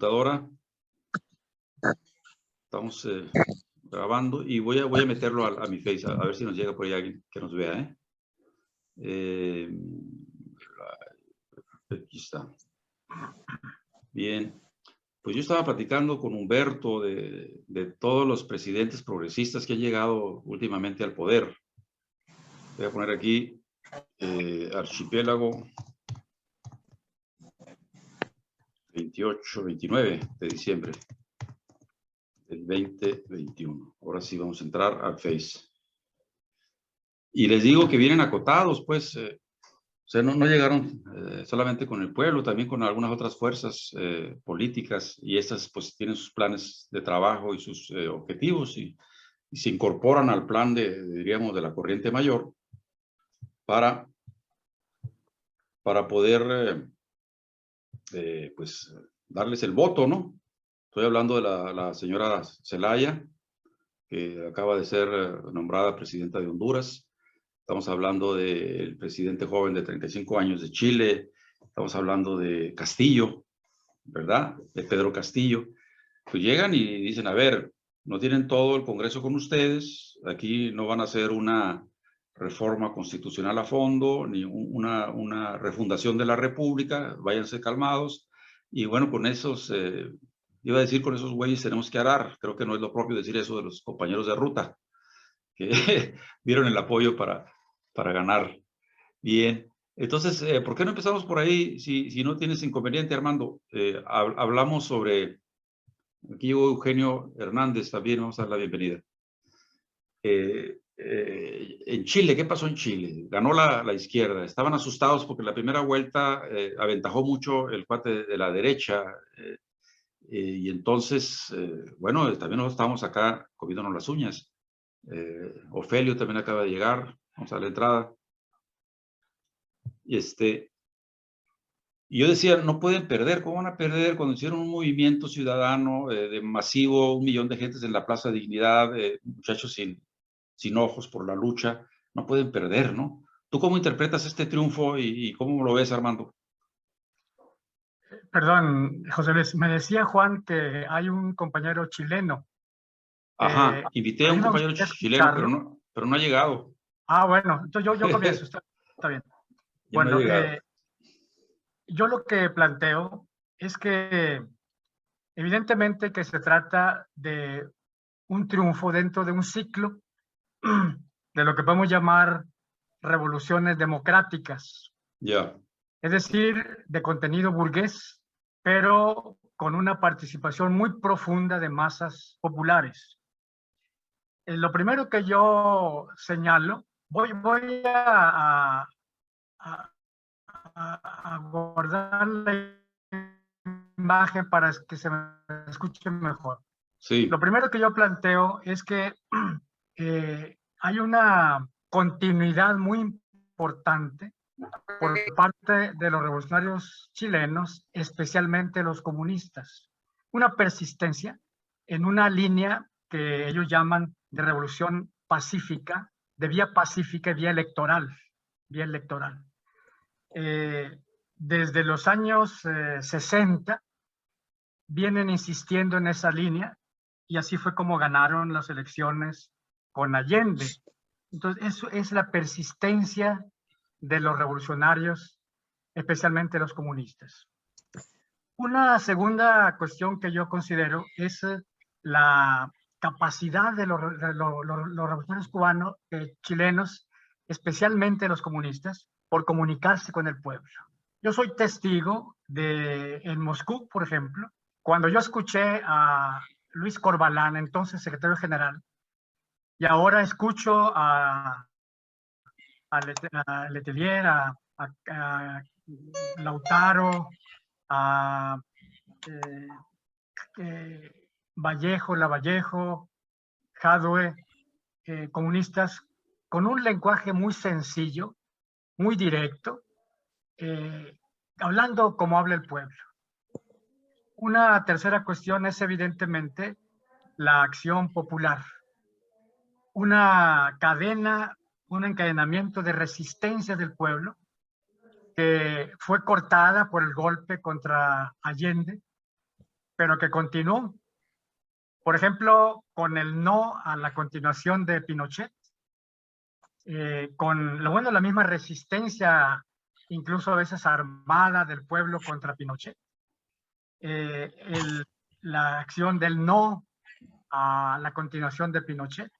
computadora. Estamos grabando y voy a meterlo a mi Face, a ver si nos llega por ahí alguien que nos vea. Aquí está. Bien. Pues yo estaba platicando con Humberto de todos los presidentes progresistas que han llegado últimamente al poder. Voy a poner aquí archipiélago 29 de diciembre del 2021. Ahora sí vamos a entrar al Face. Y les digo que vienen acotados, pues, o sea, no llegaron solamente con el pueblo, también con algunas otras fuerzas políticas, y estas pues tienen sus planes de trabajo y sus objetivos, y se incorporan al plan diríamos, de la corriente mayor para poder pues darles el voto, ¿no? Estoy hablando de la señora Zelaya, que acaba de ser nombrada presidenta de Honduras. Estamos hablando del presidente joven de 35 años de Chile. Estamos hablando de Castillo, ¿verdad? De Pedro Castillo. Pues llegan y dicen, a ver, no tienen todo el Congreso con ustedes. Aquí no van a hacer una reforma constitucional a fondo, ni una refundación de la República. Váyanse calmados. Y bueno, con esos... iba a decir, con esos güeyes tenemos que arar. Creo que no es lo propio decir eso de los compañeros de ruta, que dieron el apoyo para ganar. Bien, entonces, ¿por qué no empezamos por ahí? Si no tienes inconveniente, Armando, hablamos sobre, aquí llegó Eugenio Hernández también, vamos a dar la bienvenida. En Chile, ¿qué pasó en Chile? Ganó la izquierda, estaban asustados porque la primera vuelta aventajó mucho el cuate de la derecha, y entonces, bueno, también nosotros estábamos acá comiéndonos las uñas. Ofelio también acaba de llegar, vamos a la entrada. Y yo decía, no pueden perder, ¿cómo van a perder cuando hicieron un movimiento ciudadano de masivo, 1 millón de gentes en la Plaza Dignidad, muchachos sin ojos por la lucha? No pueden perder, ¿no? ¿Tú cómo interpretas este triunfo y cómo lo ves, Armando? Perdón, José Luis, me decía Juan que hay un compañero chileno. Ajá, invité a un compañero chileno, pero no ha llegado. Ah, bueno, entonces yo comienzo, está bien. Ya bueno, no ha llegado. Yo lo que planteo es que evidentemente que se trata de un triunfo dentro de un ciclo de lo que podemos llamar revoluciones democráticas. Ya. Es decir, de contenido burgués, pero con una participación muy profunda de masas populares. Lo primero que yo señalo, voy a guardar la imagen para que se me escuche mejor. Sí. Lo primero que yo planteo es que hay una continuidad muy importante por parte de los revolucionarios chilenos, especialmente los comunistas. Una persistencia en una línea que ellos llaman de revolución pacífica, de vía pacífica y vía electoral. Desde los años 60 vienen insistiendo en esa línea y así fue como ganaron las elecciones con Allende. Entonces, eso es la persistencia de los revolucionarios, especialmente los comunistas. Una segunda cuestión que yo considero es la capacidad de los revolucionarios cubanos, chilenos, especialmente los comunistas, por comunicarse con el pueblo. Yo soy testigo en Moscú, por ejemplo, cuando yo escuché a Luis Corbalán, entonces secretario general, y ahora escucho a Letelier, a Lautaro, a Lavallejo, Jadwe, comunistas, con un lenguaje muy sencillo, muy directo, hablando como habla el pueblo. Una tercera cuestión es evidentemente la acción popular. Una cadena, un encadenamiento de resistencia del pueblo que fue cortada por el golpe contra Allende, pero que continuó. Por ejemplo, con el no a la continuación de Pinochet, con lo bueno, la misma resistencia, incluso a veces armada del pueblo contra Pinochet, la acción del no a la continuación de Pinochet,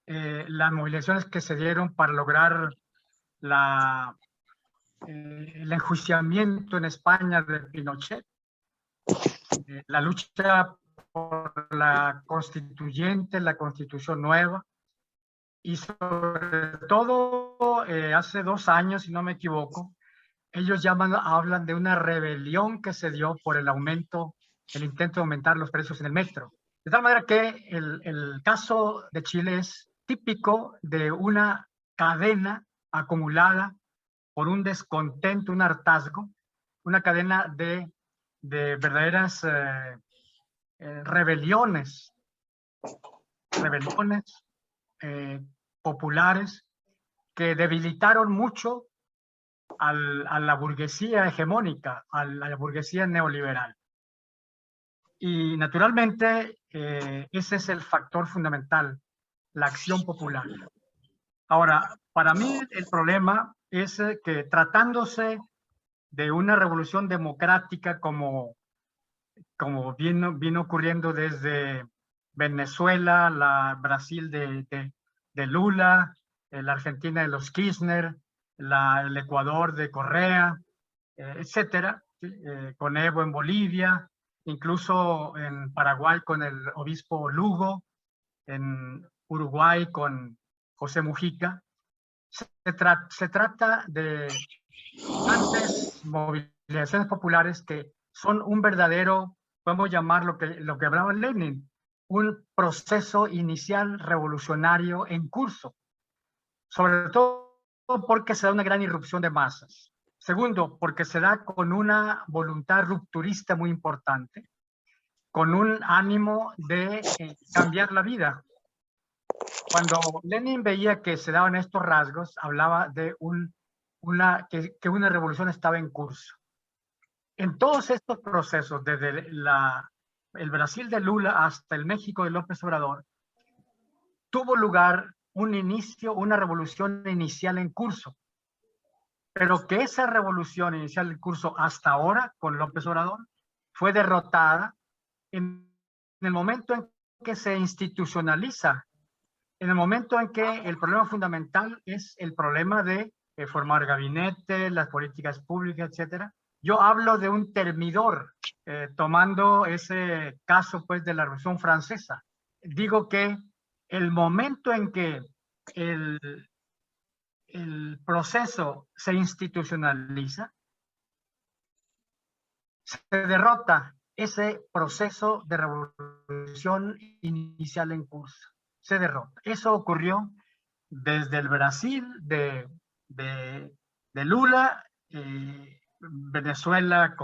las movilizaciones que se dieron para lograr el enjuiciamiento en España de Pinochet, la lucha por la constituyente, la constitución nueva, y sobre todo hace 2 años, si no me equivoco, ellos hablan de una rebelión que se dio por el intento de aumentar los precios en el metro. De tal manera que el caso de Chile es típico de una cadena acumulada por un descontento, un hartazgo, una cadena de verdaderas rebeliones populares que debilitaron mucho a la burguesía hegemónica, a la burguesía neoliberal. Y naturalmente ese es el factor fundamental, la acción popular. Ahora, para mí el problema es que tratándose de una revolución democrática como vino ocurriendo desde Venezuela, Brasil de Lula, la Argentina de los Kirchner, el Ecuador de Correa, etcétera, con Evo en Bolivia, incluso en Paraguay con el obispo Lugo, en Uruguay con José Mujica. Se trata de grandes movilizaciones populares que son un verdadero, podemos llamar lo que hablaba Lenin, un proceso inicial revolucionario en curso, sobre todo porque se da una gran irrupción de masas. Segundo, porque se da con una voluntad rupturista muy importante, con un ánimo de cambiar la vida. Cuando Lenin veía que se daban estos rasgos, hablaba de que una revolución estaba en curso. En todos estos procesos, desde el Brasil de Lula hasta el México de López Obrador, tuvo lugar una revolución inicial en curso. Pero que esa revolución inicial en curso hasta ahora, con López Obrador, fue derrotada en el momento en que se institucionaliza, en el momento en que el problema fundamental es el problema de formar gabinete, las políticas públicas, etcétera. Yo hablo de un termidor, tomando ese caso pues de la Revolución Francesa. Digo que el momento en que el proceso se institucionaliza, se derrota ese proceso de revolución inicial en curso. Se derrota. Eso ocurrió desde el Brasil de Lula, Venezuela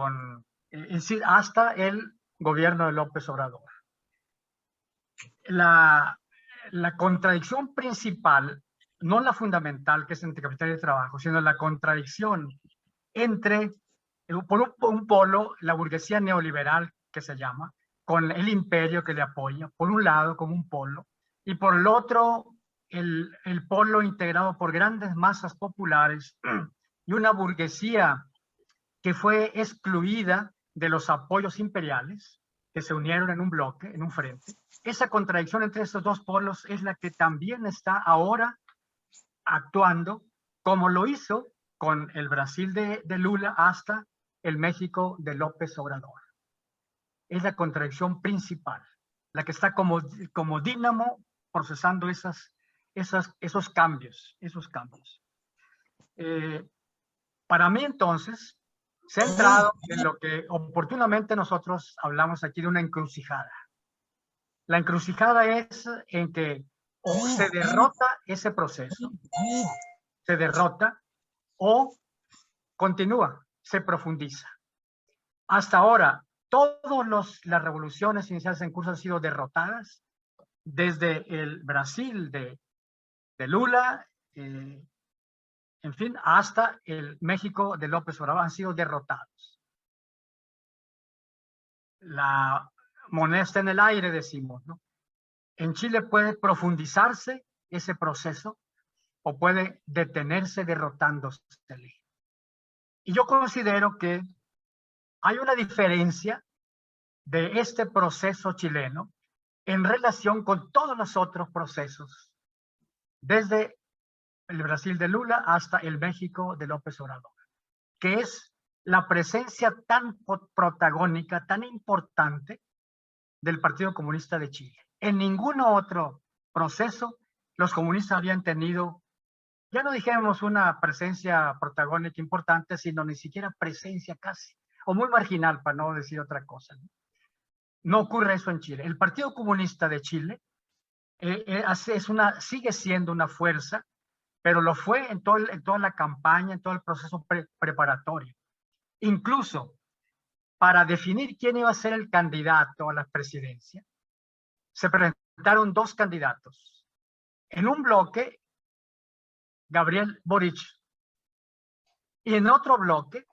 hasta el gobierno de López Obrador. La contradicción principal, no la fundamental, que es entre capital y trabajo, sino la contradicción entre, por un polo, la burguesía neoliberal, que se llama, con el imperio que le apoya, por un lado como un polo, y por el otro el polo integrado por grandes masas populares y una burguesía que fue excluida de los apoyos imperiales, que se unieron en un bloque, en un frente. Esa contradicción entre estos dos polos es la que también está ahora actuando, como lo hizo con el Brasil de Lula hasta el México de López Obrador. Es la contradicción principal, la que está como dínamo procesando esos cambios. Para mí, entonces, se ha entrado en lo que oportunamente nosotros hablamos aquí de una encrucijada. La encrucijada es en que o se derrota ese proceso, se derrota, o continúa, se profundiza. Hasta ahora, todas las revoluciones iniciales en curso han sido derrotadas, desde el Brasil de Lula, en fin, hasta el México de López Obrador, han sido derrotados. la moneda está en el aire, decimos, ¿no? En Chile puede profundizarse ese proceso o puede detenerse derrotándose. Y yo considero que hay una diferencia de este proceso chileno en relación con todos los otros procesos, desde el Brasil de Lula hasta el México de López Obrador, que es la presencia tan protagónica, tan importante del Partido Comunista de Chile. En ningún otro proceso los comunistas habían tenido, ya no dijéramos una presencia protagónica importante, sino ni siquiera presencia casi, o muy marginal, para no decir otra cosa. No ocurre eso en Chile. El Partido Comunista de Chile sigue siendo una fuerza, pero lo fue en toda la campaña, en todo el proceso preparatorio. Incluso para definir quién iba a ser el candidato a la presidencia, se presentaron dos candidatos. En un bloque, Gabriel Boric, y en otro bloque,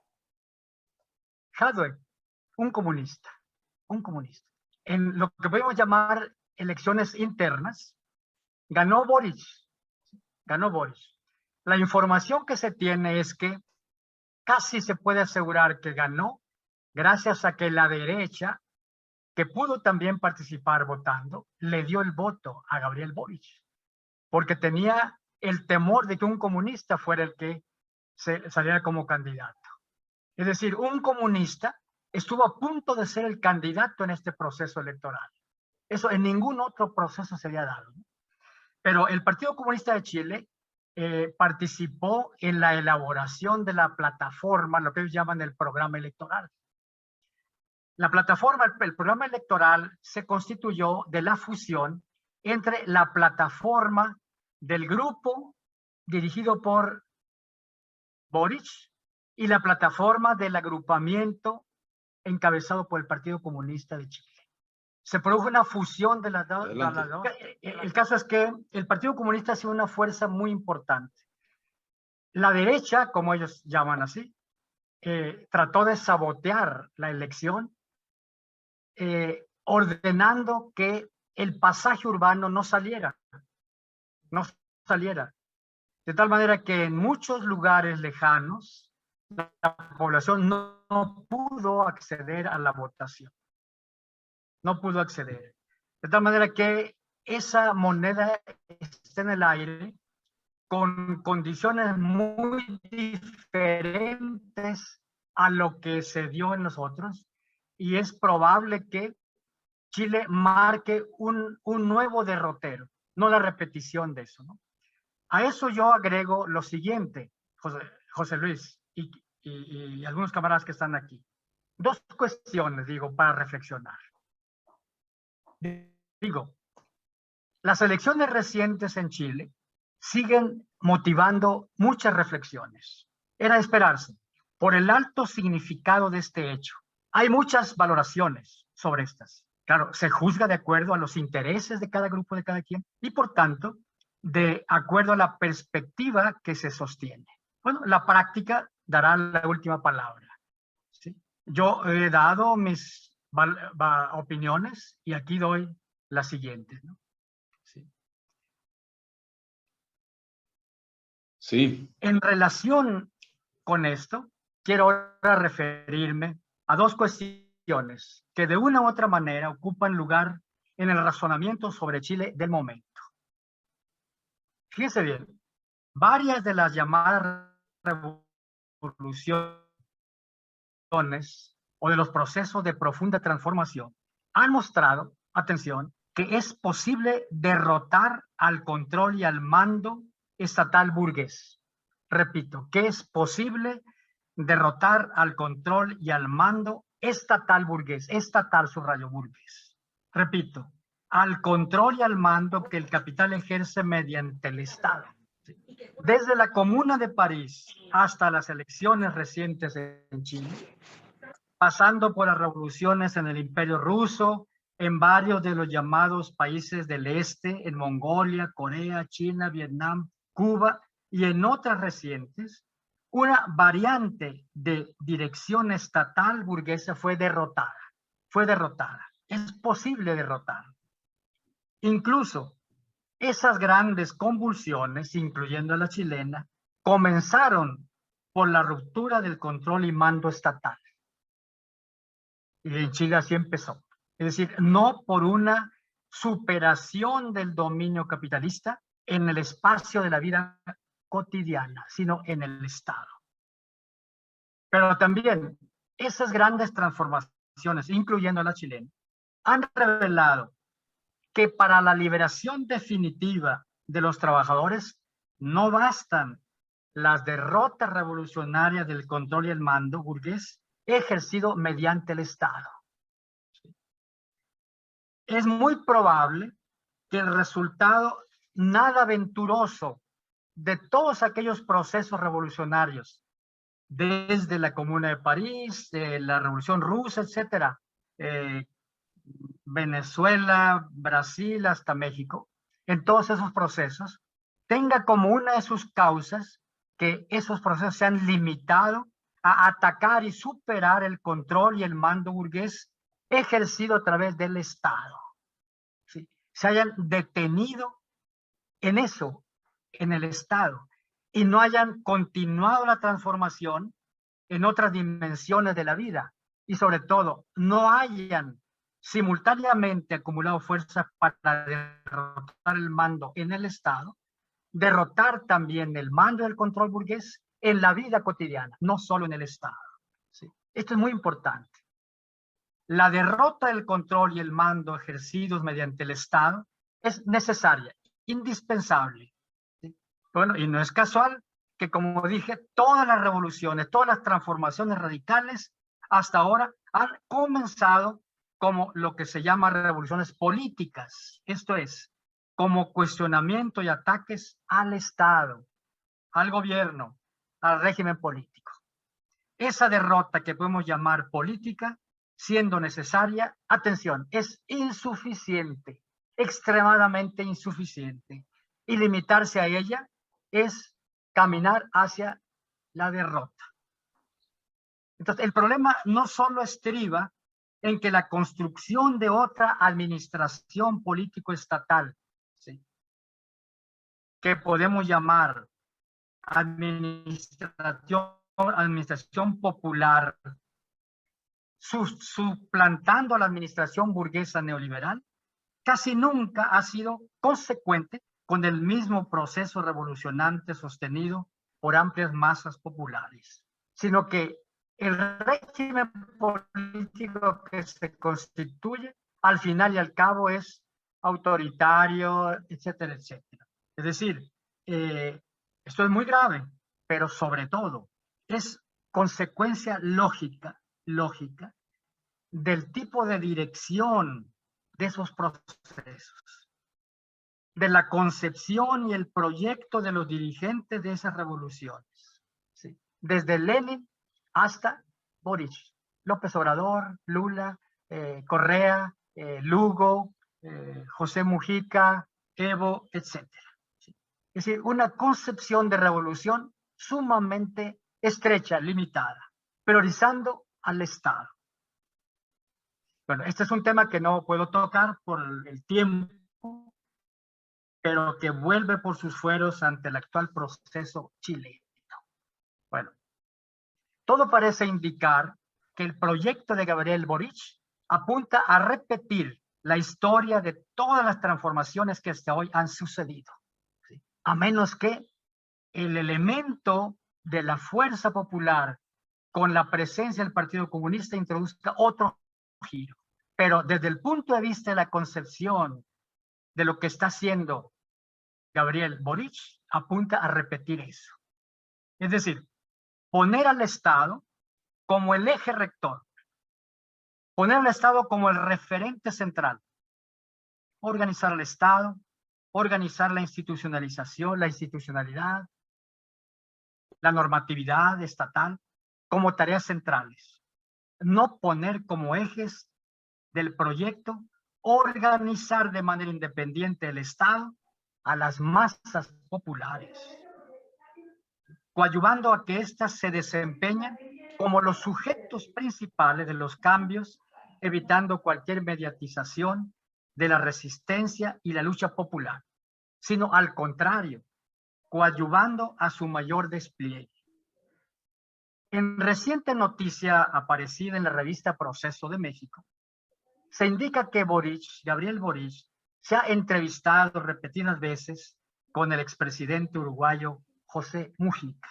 Jadwe, un comunista. En lo que podemos llamar elecciones internas, ganó Boric. La información que se tiene es que casi se puede asegurar que ganó gracias a que la derecha, que pudo también participar votando, le dio el voto a Gabriel Boric, porque tenía el temor de que un comunista fuera el que saliera como candidato. Es decir, un comunista estuvo a punto de ser el candidato en este proceso electoral. Eso en ningún otro proceso se había dado, ¿no? Pero el Partido Comunista de Chile participó en la elaboración de la plataforma, lo que ellos llaman el programa electoral. La plataforma, el programa electoral se constituyó de la fusión entre la plataforma del grupo dirigido por Boric y la plataforma del agrupamiento encabezado por el Partido Comunista de Chile. Se produjo una fusión de las dos. El caso es que el Partido Comunista ha sido una fuerza muy importante. La derecha, como ellos llaman así, trató de sabotear la elección, ordenando que el pasaje urbano no saliera. De tal manera que en muchos lugares lejanos la población no pudo acceder a la votación. No pudo acceder. De tal manera que esa moneda está en el aire con condiciones muy diferentes a lo que se dio en nosotros, y es probable que Chile marque un nuevo derrotero, no la repetición de eso, ¿no? A eso yo agrego lo siguiente, José Luis y algunos camaradas que están aquí. Dos cuestiones, digo, para reflexionar. Digo, las elecciones recientes en Chile siguen motivando muchas reflexiones. Era de esperarse, por el alto significado de este hecho. Hay muchas valoraciones sobre estas. Claro, se juzga de acuerdo a los intereses de cada grupo, de cada quien, y por tanto, de acuerdo a la perspectiva que se sostiene. Bueno, la práctica dará la última palabra, ¿sí? Yo he dado mis opiniones y aquí doy las siguientes, ¿no? Sí. En relación con esto, quiero ahora referirme a dos cuestiones que de una u otra manera ocupan lugar en el razonamiento sobre Chile del momento. Fíjense bien, varias de las llamadas revoluciones o de los procesos de profunda transformación han mostrado, atención, que es posible derrotar al control y al mando estatal burgués. Repito, que es posible derrotar al control y al mando estatal burgués, estatal subrayo burgués. Repito, al control y al mando que el capital ejerce mediante el Estado. Desde la Comuna de París hasta las elecciones recientes en Chile, pasando por las revoluciones en el Imperio Ruso, en varios de los llamados países del este, en Mongolia, Corea, China, Vietnam, Cuba y en otras recientes, una variante de dirección estatal burguesa fue derrotada. fue derrotada. Es posible derrotar. Incluso esas grandes convulsiones, incluyendo la chilena, comenzaron por la ruptura del control y mando estatal. Y en Chile así empezó. Es decir, no por una superación del dominio capitalista en el espacio de la vida cotidiana, sino en el Estado. Pero también esas grandes transformaciones, incluyendo la chilena, han revelado que para la liberación definitiva de los trabajadores no bastan las derrotas revolucionarias del control y el mando burgués ejercido mediante el Estado. Es muy probable que el resultado nada venturoso de todos aquellos procesos revolucionarios, desde la Comuna de París, la Revolución Rusa, etcétera, Venezuela, Brasil, hasta México, en todos esos procesos, tenga como una de sus causas que esos procesos se han limitado a atacar y superar el control y el mando burgués ejercido a través del Estado. ¿Sí? Se hayan detenido en eso, en el Estado, y no hayan continuado la transformación en otras dimensiones de la vida, y sobre todo, no hayan simultáneamente acumulado fuerzas para derrotar el mando en el Estado, derrotar también el mando del control burgués en la vida cotidiana, no solo en el Estado. ¿Sí? Esto es muy importante. La derrota del control y el mando ejercidos mediante el Estado es necesaria, indispensable. ¿Sí? Bueno, y no es casual que, como dije, todas las revoluciones, todas las transformaciones radicales hasta ahora han comenzado como lo que se llama revoluciones políticas, esto es, como cuestionamiento y ataques al Estado, al gobierno, al régimen político. Esa derrota que podemos llamar política, siendo necesaria, atención, es insuficiente, extremadamente insuficiente, y limitarse a ella es caminar hacia la derrota. Entonces, el problema no solo estriba en que la construcción de otra administración político-estatal, ¿sí?, que podemos llamar administración popular, suplantando a la administración burguesa neoliberal, casi nunca ha sido consecuente con el mismo proceso revolucionante sostenido por amplias masas populares, sino que el régimen político que se constituye al final y al cabo es autoritario, etcétera, etcétera. Es decir, esto es muy grave, pero sobre todo es consecuencia lógica del tipo de dirección de esos procesos, de la concepción y el proyecto de los dirigentes de esas revoluciones, ¿sí?, desde Lenin hasta Boric, López Obrador, Lula, Correa, Lugo, José Mujica, Evo, etc. ¿Sí? Es decir, una concepción de revolución sumamente estrecha, limitada, priorizando al Estado. Bueno, este es un tema que no puedo tocar por el tiempo, pero que vuelve por sus fueros ante el actual proceso chileno. Bueno, todo parece indicar que el proyecto de Gabriel Boric apunta a repetir la historia de todas las transformaciones que hasta hoy han sucedido, ¿sí?, a menos que el elemento de la fuerza popular con la presencia del Partido Comunista introduzca otro giro. Pero desde el punto de vista de la concepción de lo que está haciendo Gabriel Boric, apunta a repetir eso. Es decir, poner al Estado como el eje rector, poner al Estado como el referente central, organizar al Estado, organizar la institucionalización, la institucionalidad, la normatividad estatal como tareas centrales, no poner como ejes del proyecto organizar de manera independiente el Estado a las masas populares, coadyuvando a que éstas se desempeñen como los sujetos principales de los cambios evitando cualquier mediatización de la resistencia y la lucha popular, sino al contrario, coadyuvando a su mayor despliegue. En reciente noticia aparecida en la revista Proceso de México, se indica que Gabriel Boric, se ha entrevistado repetidas veces con el expresidente uruguayo José Mujica,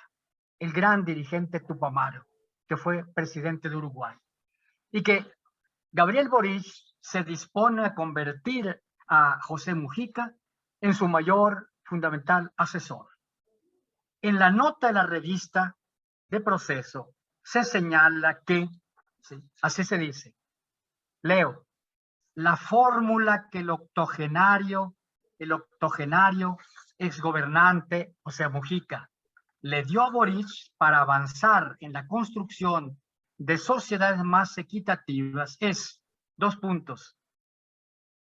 el gran dirigente tupamaro, que fue presidente de Uruguay, y que Gabriel Boric se dispone a convertir a José Mujica en su mayor fundamental asesor. En la nota de la revista de Proceso se señala que, ¿sí?, así se dice, leo, la fórmula que el octogenario exgobernante, o sea, Mujica, le dio a Boric para avanzar en la construcción de sociedades más equitativas es, dos puntos,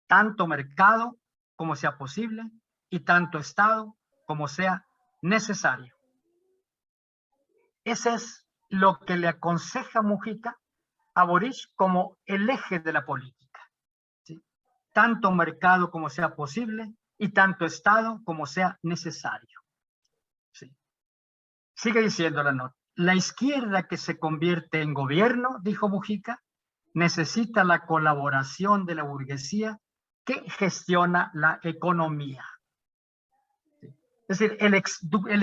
tanto mercado como sea posible y tanto Estado como sea necesario. Ese es lo que le aconseja Mujica a Boric como el eje de la política, ¿sí? Tanto mercado como sea posible y tanto Estado como sea necesario. ¿Sí? Sigue diciendo la nota. La izquierda que se convierte en gobierno, dijo Mujica, necesita la colaboración de la burguesía que gestiona la economía. ¿Sí? Es decir, el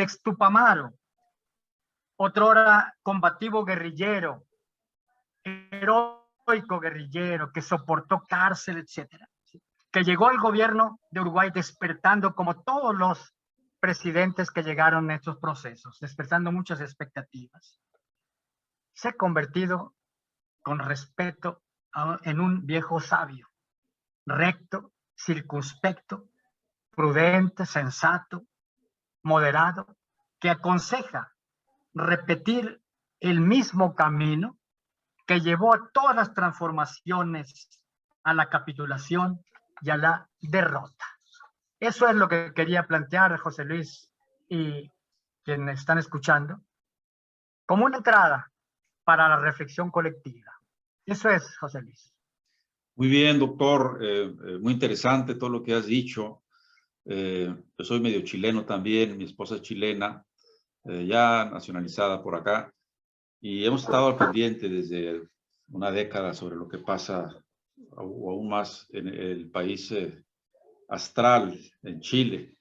ex Tupamaro, otrora combativo guerrillero, heroico guerrillero que soportó cárcel, etcétera, ¿sí?, que llegó al gobierno de Uruguay despertando, como todos los presidentes que llegaron en estos procesos, despertando muchas expectativas. Se ha convertido, con respeto, en un viejo sabio, recto, circunspecto, prudente, sensato, moderado, que aconseja repetir el mismo camino que llevó a todas las transformaciones a la capitulación y a la derrota. Eso es lo que quería plantear José Luis y quienes están escuchando, como una entrada para la reflexión colectiva. Eso es, José Luis. Muy bien, doctor. Muy interesante todo lo que has dicho. Yo soy medio chileno también, mi esposa es chilena, ya nacionalizada por acá, y hemos estado al pendiente desde una década sobre lo que pasa, o aún más, en el país astral, en Chile.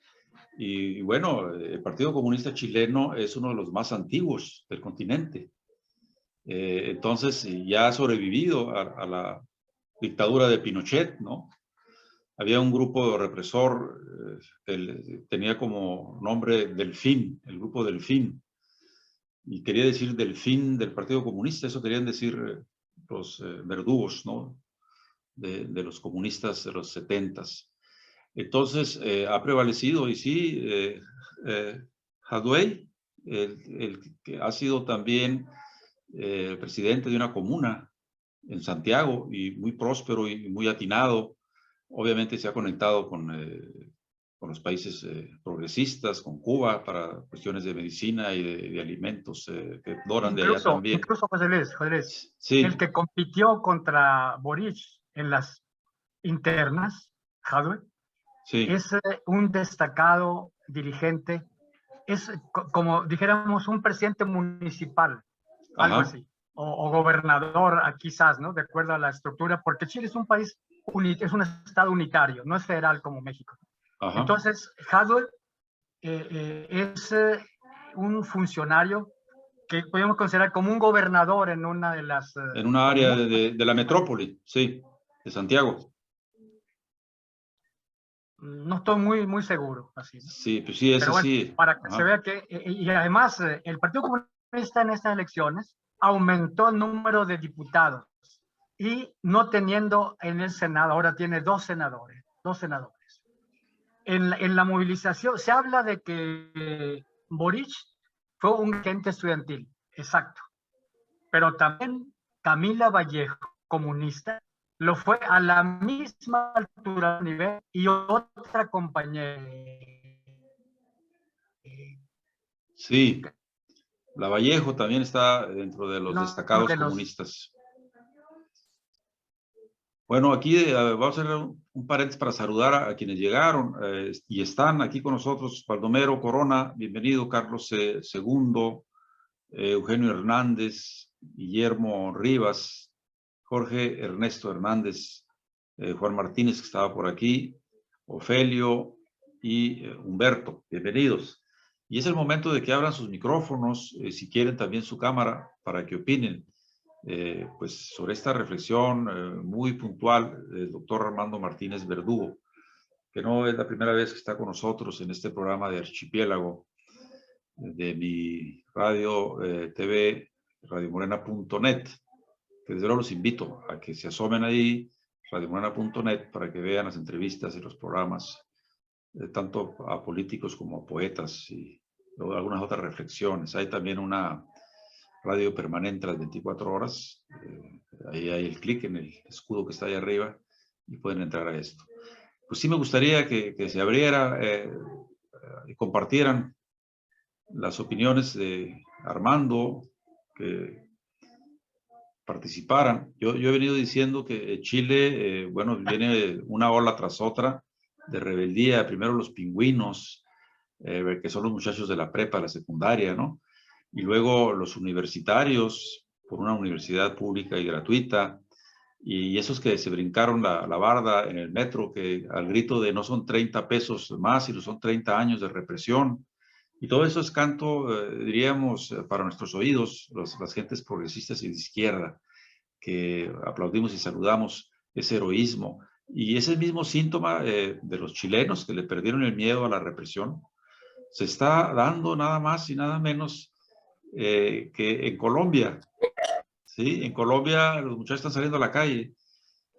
Y bueno, el Partido Comunista Chileno es uno de los más antiguos del continente. Entonces, ya ha sobrevivido a la dictadura de Pinochet, ¿no? Había un grupo represor que tenía como nombre Delfín, el grupo Delfín, y quería decir Delfín del Partido Comunista, eso querían decir los verdugos, ¿no?, de los comunistas de los 70s. Entonces, ha prevalecido, y sí, Jadwe, el que ha sido también presidente de una comuna en Santiago, y muy próspero y muy atinado, obviamente se ha conectado con los países progresistas, con Cuba, para cuestiones de medicina y de alimentos que doran de allá también. Incluso José Luis, Sí. El que compitió contra Boric en las internas, Jadwe, Sí. es un destacado dirigente, es como dijéramos un presidente municipal, algo Ajá. así, o gobernador, quizás, ¿no?, de acuerdo a la estructura, porque Chile es un país, es un estado unitario, no es federal como México. Ajá. Entonces, Jadwe es un funcionario que podemos considerar como un gobernador en una de las... en una área de la metrópoli, sí, de Santiago. No estoy muy seguro, así, ¿no? Sí, pues sí, ese Pero bueno, sí. para que Ajá. se vea que, y además, el Partido Comunista en estas elecciones aumentó el número de diputados y no teniendo en el Senado, ahora tiene dos senadores. En la movilización se habla de que Boric fue un agente estudiantil, exacto, pero también Camila Vallejo, comunista, lo fue a la misma altura, nivel, y otra compañera. Sí, la Vallejo también está dentro de los destacados de los, comunistas. Bueno, aquí vamos a hacer un paréntesis para saludar a quienes llegaron y están aquí con nosotros. Baldomero Corona, bienvenido. Carlos Segundo, Eugenio Hernández, Guillermo Rivas, Jorge Ernesto Hernández, Juan Martínez, que estaba por aquí, Ofelio y Humberto, bienvenidos. Y es el momento de que abran sus micrófonos, si quieren también su cámara, para que opinen pues sobre esta reflexión muy puntual del doctor Armando Martínez Verdugo, que no es la primera vez que está con nosotros en este programa de Archipiélago de mi radio TV, radiomorena.net, que desde luego los invito a que se asomen ahí, radiomorena.net, para que vean las entrevistas y los programas, tanto a políticos como a poetas y luego algunas otras reflexiones. Hay también una radio permanente las 24 horas. Ahí hay el clic en el escudo que está ahí arriba y pueden entrar a esto. Pues sí me gustaría que se abriera y compartieran las opiniones de Armando, que participaran. Yo he venido diciendo que Chile, bueno, viene una ola tras otra de rebeldía. Primero los pingüinos, que son los muchachos de la prepa, la secundaria, ¿no? Y luego los universitarios, por una universidad pública y gratuita, y esos que se brincaron la barda en el metro, que al grito de no son 30 pesos más, sino son 30 años de represión. Y todo eso es canto, diríamos, para nuestros oídos, las gentes progresistas y de izquierda, que aplaudimos y saludamos ese heroísmo. Y ese mismo síntoma de los chilenos que le perdieron el miedo a la represión, se está dando nada más y nada menos que en Colombia. ¿Sí? En Colombia los muchachos están saliendo a la calle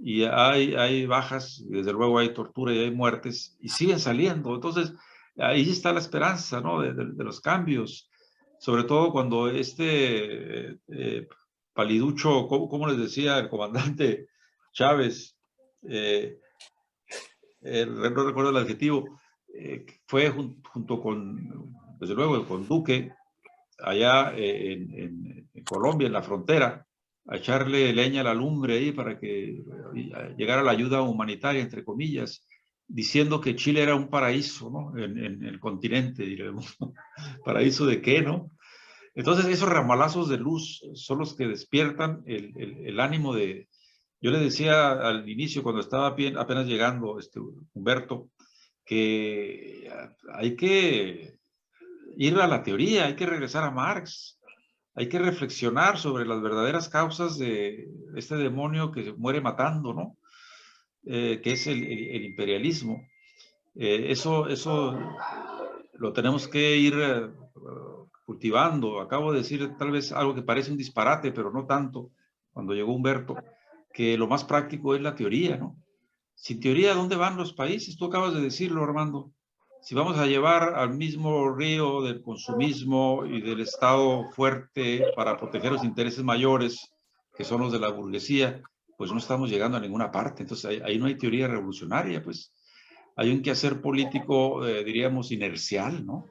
y hay bajas, desde luego hay tortura y hay muertes, y siguen saliendo. Entonces, ahí está la esperanza, ¿no? de los cambios, sobre todo cuando paliducho, ¿cómo les decía el comandante Chávez? No recuerdo el adjetivo, fue junto con, desde luego, con Duque, allá en Colombia, en la frontera, a echarle leña a la lumbre ahí para que llegara la ayuda humanitaria, entre comillas, diciendo que Chile era un paraíso, ¿no? En el continente, diremos. ¿Paraíso de qué, no? Entonces, esos ramalazos de luz son los que despiertan el ánimo de... Yo le decía al inicio, cuando estaba apenas llegando, Humberto, que hay que ir a la teoría, hay que regresar a Marx, hay que reflexionar sobre las verdaderas causas de este demonio que muere matando, ¿no? Que es el imperialismo. Eso lo tenemos que ir cultivando. Acabo de decir tal vez algo que parece un disparate, pero no tanto, cuando llegó Humberto, que lo más práctico es la teoría, ¿no? Sin teoría, ¿dónde van los países? Tú acabas de decirlo, Armando. Si vamos a llevar al mismo río del consumismo y del Estado fuerte para proteger los intereses mayores, que son los de la burguesía, pues no estamos llegando a ninguna parte. Entonces, ahí no hay teoría revolucionaria, pues hay un quehacer político, diríamos, inercial, ¿no?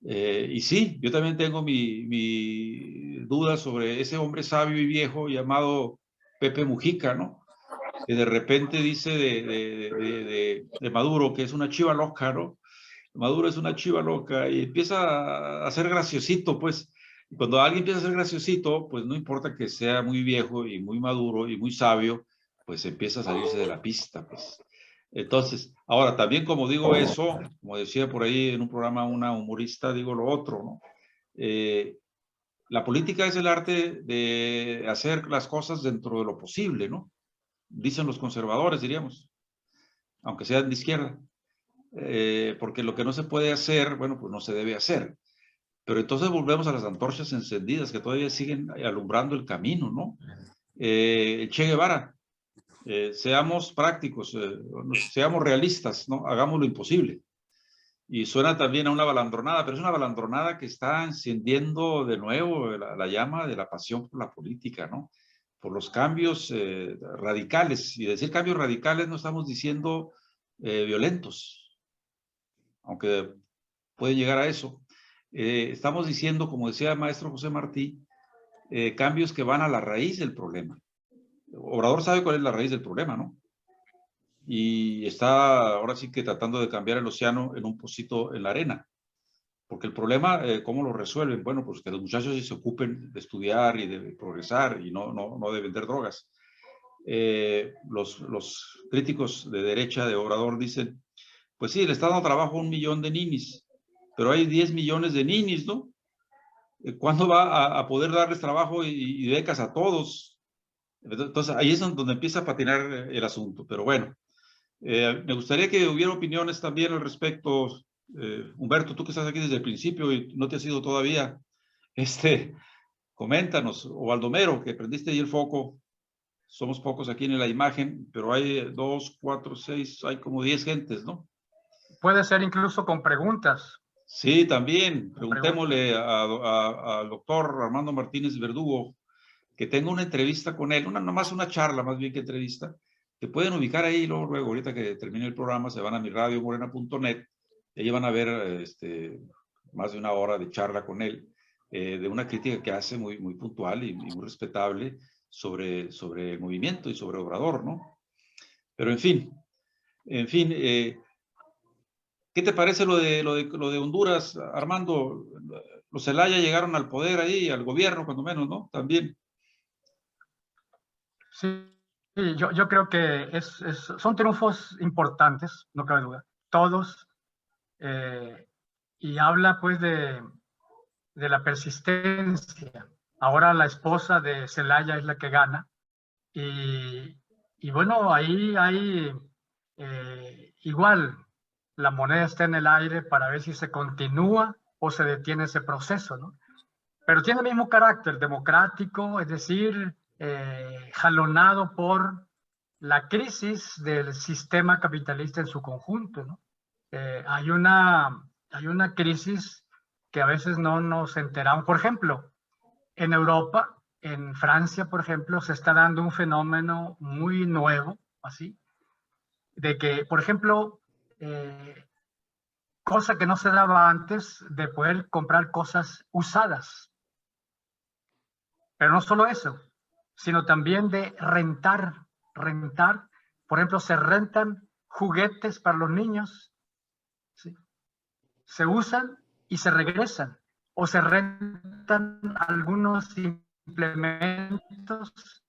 Y sí, yo también tengo mi duda sobre ese hombre sabio y viejo llamado Pepe Mujica, ¿no? Que de repente dice de Maduro que es una chiva loca, ¿no? Maduro es una chiva loca y empieza a ser graciosito, pues. Y cuando alguien empieza a ser graciosito, pues no importa que sea muy viejo y muy maduro y muy sabio, pues empieza a salirse de la pista, pues. Entonces, ahora también como digo eso, como decía por ahí en un programa una humorista, digo lo otro, ¿no? La política es el arte de hacer las cosas dentro de lo posible, ¿no? Dicen los conservadores, diríamos, aunque sean de izquierda. Porque lo que no se puede hacer, bueno, pues no se debe hacer. Pero entonces volvemos a las antorchas encendidas que todavía siguen alumbrando el camino, ¿no? Che Guevara, seamos prácticos, seamos realistas, ¿no? Hagamos lo imposible. Y suena también a una balandronada, pero es una balandronada que está encendiendo de nuevo la llama de la pasión por la política, ¿no? Por los cambios radicales. Y decir cambios radicales no estamos diciendo violentos, aunque puede llegar a eso. Estamos diciendo, como decía el maestro José Martí, cambios que van a la raíz del problema. Obrador sabe cuál es la raíz del problema, ¿no? Y está ahora sí que tratando de cambiar el océano en un pocito en la arena. Porque el problema, ¿cómo lo resuelven? Bueno, pues que los muchachos sí se ocupen de estudiar y de progresar y no de vender drogas. Los críticos de derecha de Obrador dicen, pues sí, le está dando trabajo a 1 millón de ninis, pero hay 10 millones de ninis, ¿no? ¿Cuándo va a poder darles trabajo y becas a todos? Entonces, ahí es donde empieza a patinar el asunto. Pero bueno, me gustaría que hubiera opiniones también al respecto. Humberto, tú que estás aquí desde el principio y no te has ido todavía, coméntanos. O Baldomero, que prendiste ahí el foco. Somos pocos aquí en la imagen, pero hay 2, 4, 6, hay como 10 gentes, ¿no? Puede ser incluso con preguntas. Sí, también. Con preguntas. Preguntémosle al doctor Armando Martínez Verdugo, que tengo una entrevista con él, nomás una charla más bien que entrevista, que pueden ubicar ahí luego, ahorita que termine el programa, se van a mi radiomorena.net, y ahí van a ver más de 1 hora de charla con él, de una crítica que hace muy, muy puntual y muy respetable sobre el movimiento y sobre Obrador, ¿no? Pero en fin, ¿qué te parece lo de Honduras, Armando? Los Zelaya llegaron al poder ahí, al gobierno, cuando menos, ¿no? También. Sí, yo creo que son triunfos importantes, no cabe duda. Todos. Y habla pues de la persistencia. Ahora la esposa de Zelaya es la que gana. Y bueno, ahí hay igual, la moneda está en el aire para ver si se continúa o se detiene ese proceso, ¿no? Pero tiene el mismo carácter democrático, es decir, jalonado por la crisis del sistema capitalista en su conjunto, ¿no? Hay una crisis que a veces no nos enteramos. Por ejemplo, en Europa, en Francia, por ejemplo, se está dando un fenómeno muy nuevo, así, de que, por ejemplo, cosa que no se daba antes, de poder comprar cosas usadas. Pero no solo eso, sino también de rentar. Por ejemplo, se rentan juguetes para los niños, ¿sí? Se usan y se regresan, o se rentan algunos implementos,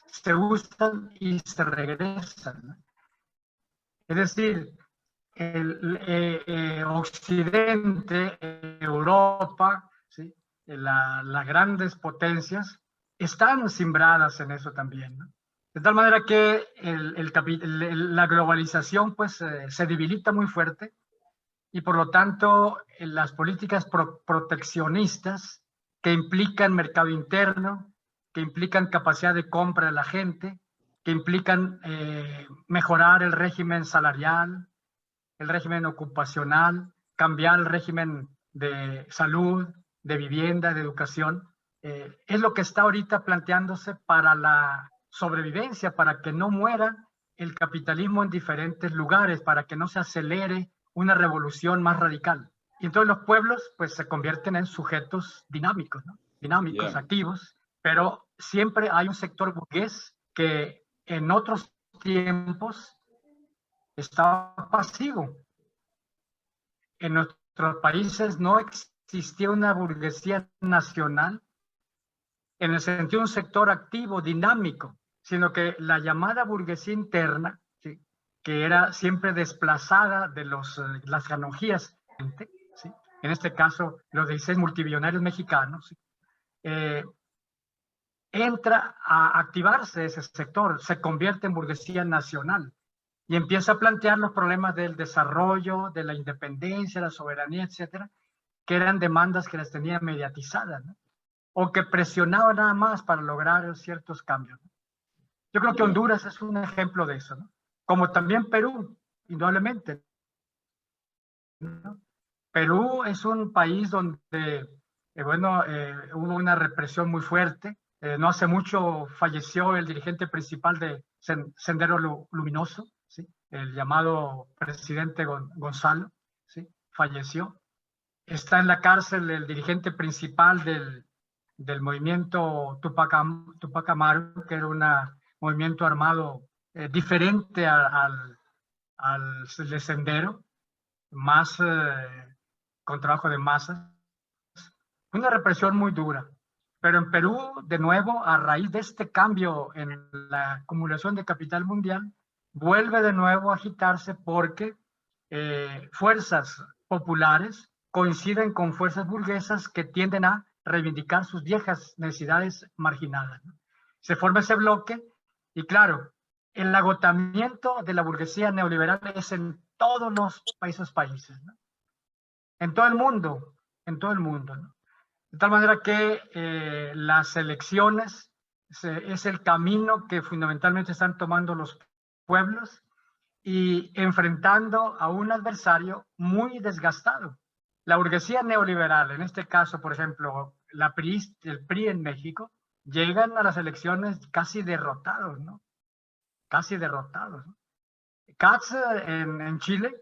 se usan y se regresan. Es decir, el Occidente, Europa, ¿sí? Las grandes potencias están simbradas en eso también, ¿no? De tal manera que la globalización pues, se debilita muy fuerte y por lo tanto las políticas proteccionistas que implican mercado interno, que implican capacidad de compra de la gente, que implican mejorar el régimen salarial, el régimen ocupacional, cambiar el régimen de salud, de vivienda, de educación, es lo que está ahorita planteándose para la sobrevivencia, para que no muera el capitalismo en diferentes lugares, para que no se acelere una revolución más radical. Y entonces los pueblos pues se convierten en sujetos dinámicos, ¿no? Dinámicos, activos, pero siempre hay un sector burgués que en otros tiempos estaba pasivo. En nuestros países no existía una burguesía nacional en el sentido de un sector activo, dinámico, sino que la llamada burguesía interna, ¿sí? Que era siempre desplazada de las canonjías, ¿sí? En este caso los 16 multimillonarios mexicanos, ¿sí? Entra a activarse ese sector, se convierte en burguesía nacional y empieza a plantear los problemas del desarrollo, de la independencia, la soberanía, etcétera, que eran demandas que las tenía mediatizadas, ¿no? O que presionaban nada más para lograr ciertos cambios, ¿no? Yo creo que Honduras es un ejemplo de eso, ¿no? Como también Perú, indudablemente, ¿no? Perú es un país donde, hubo una represión muy fuerte. No hace mucho falleció el dirigente principal de Sendero Luminoso, ¿sí? El llamado presidente Gonzalo, ¿sí? Falleció. Está en la cárcel el dirigente principal del del movimiento Tupac Amaru, que era un movimiento armado diferente al de Sendero, más con trabajo de masas. Una represión muy dura. Pero en Perú, de nuevo, a raíz de este cambio en la acumulación de capital mundial, vuelve de nuevo a agitarse porque fuerzas populares coinciden con fuerzas burguesas que tienden a reivindicar sus viejas necesidades marginadas, ¿no? Se forma ese bloque y claro, el agotamiento de la burguesía neoliberal es en todos los países, ¿no? En todo el mundo, ¿no? De tal manera que las elecciones es el camino que fundamentalmente están tomando los pueblos y enfrentando a un adversario muy desgastado. La burguesía neoliberal, en este caso, por ejemplo, el PRI en México, llegan a las elecciones casi derrotados, ¿no? Casi derrotados, ¿no? Katz en Chile,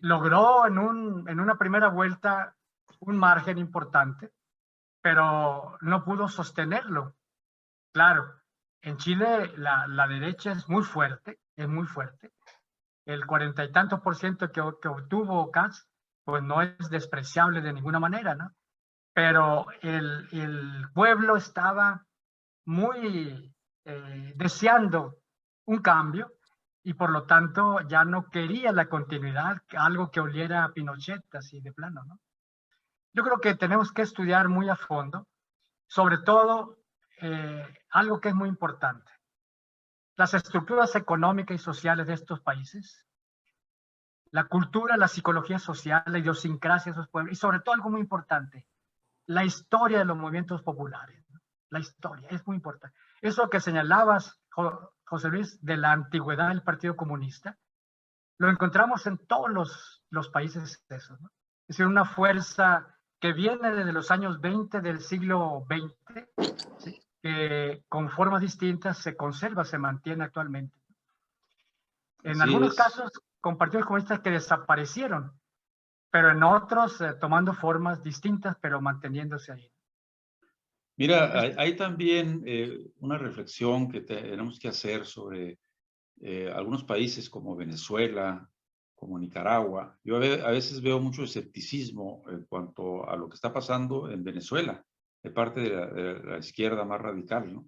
logró en una primera vuelta un margen importante, pero no pudo sostenerlo. Claro, en Chile la derecha es muy fuerte, es muy fuerte. El 40 y tantos % que obtuvo Katz, pues no es despreciable de ninguna manera, ¿no? Pero el pueblo estaba muy deseando un cambio y por lo tanto ya no quería la continuidad, algo que oliera a Pinochet así de plano, ¿no? Yo creo que tenemos que estudiar muy a fondo, sobre todo algo que es muy importante, las estructuras económicas y sociales de estos países, la cultura, la psicología social, la idiosincrasia de esos pueblos y sobre todo algo muy importante, la historia de los movimientos populares, ¿no? La historia es muy importante. Eso que señalabas, José Luis, de la antigüedad del Partido Comunista, lo encontramos en todos los países esos, ¿no? Es decir, una fuerza que viene desde los años 20 del siglo XX, ¿sí? Que con formas distintas se conserva, se mantiene actualmente. En Así algunos es. casos con partidos comunistas que desaparecieron, pero en otros tomando formas distintas, pero manteniéndose ahí. Mira, Es, hay también una reflexión que tenemos que hacer sobre algunos países como Venezuela, como Nicaragua. Yo a veces veo mucho escepticismo en cuanto a lo que está pasando en Venezuela, de parte de la izquierda más radical, ¿no?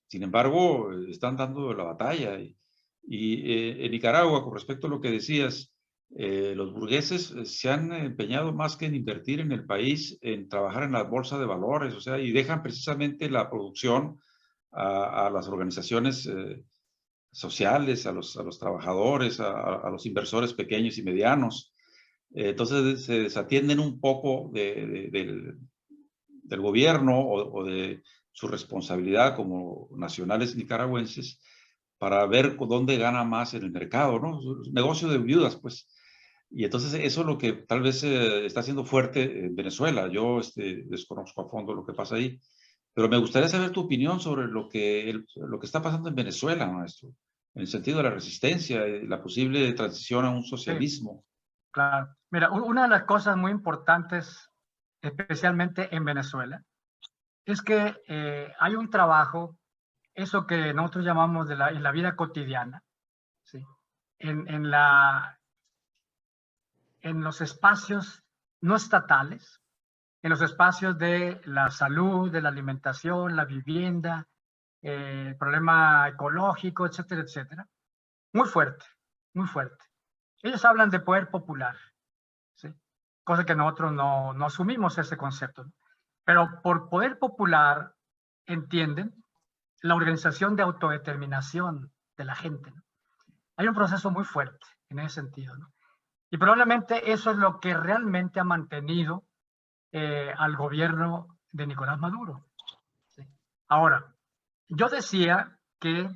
Sin embargo, están dando la batalla. En Nicaragua, con respecto a lo que decías, los burgueses se han empeñado más que en invertir en el país, en trabajar en la bolsa de valores, o sea, y dejan precisamente la producción a las organizaciones sociales, a los trabajadores, a los inversores pequeños y medianos. Entonces se desatienden un poco del gobierno o de su responsabilidad como nacionales nicaragüenses para ver dónde gana más en el mercado, ¿no? Negocio de viudas, pues. Y entonces eso es lo que tal vez está siendo fuerte en Venezuela. Yo desconozco a fondo lo que pasa ahí, pero me gustaría saber tu opinión sobre lo que está pasando en Venezuela, maestro, en el sentido de la resistencia y la posible transición a un sí, socialismo. claro. Mira, una de las cosas muy importantes, especialmente en Venezuela, es que hay un trabajo, eso que nosotros llamamos en la vida cotidiana, ¿sí? En, en, la, en los espacios no estatales, en los espacios de la salud, de la alimentación, la vivienda, el problema ecológico, etcétera, etcétera. Muy fuerte, muy fuerte. Ellos hablan de poder popular, ¿sí? Cosa que nosotros no asumimos ese concepto, ¿no? Pero por poder popular entienden la organización de autodeterminación de la gente, ¿no? Hay un proceso muy fuerte en ese sentido, ¿no? Y probablemente eso es lo que realmente ha mantenido al gobierno de Nicolás Maduro, ¿sí? Ahora, yo decía que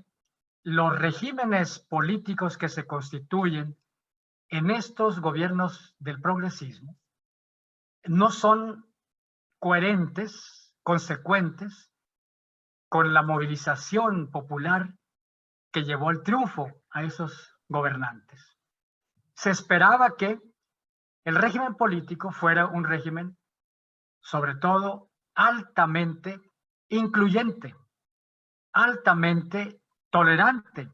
los regímenes políticos que se constituyen en estos gobiernos del progresismo no son coherentes, consecuentes con la movilización popular que llevó al triunfo a esos gobernantes. Se esperaba que el régimen político fuera un régimen, sobre todo, altamente incluyente, altamente tolerante,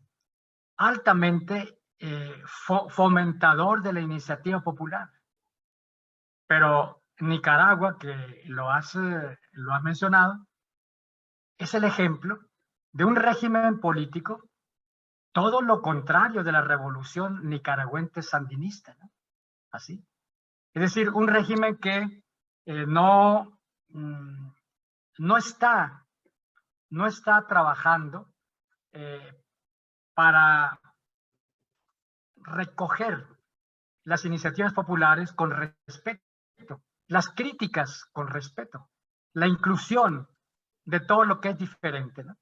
altamente fomentador de la iniciativa popular. Pero Nicaragua, que lo has mencionado, es el ejemplo de un régimen político todo lo contrario de la revolución nicaragüense sandinista, ¿no? Así. Es decir, un régimen que no, no está trabajando para recoger las iniciativas populares con respeto, las críticas con respeto, la inclusión de todo lo que es diferente, ¿no?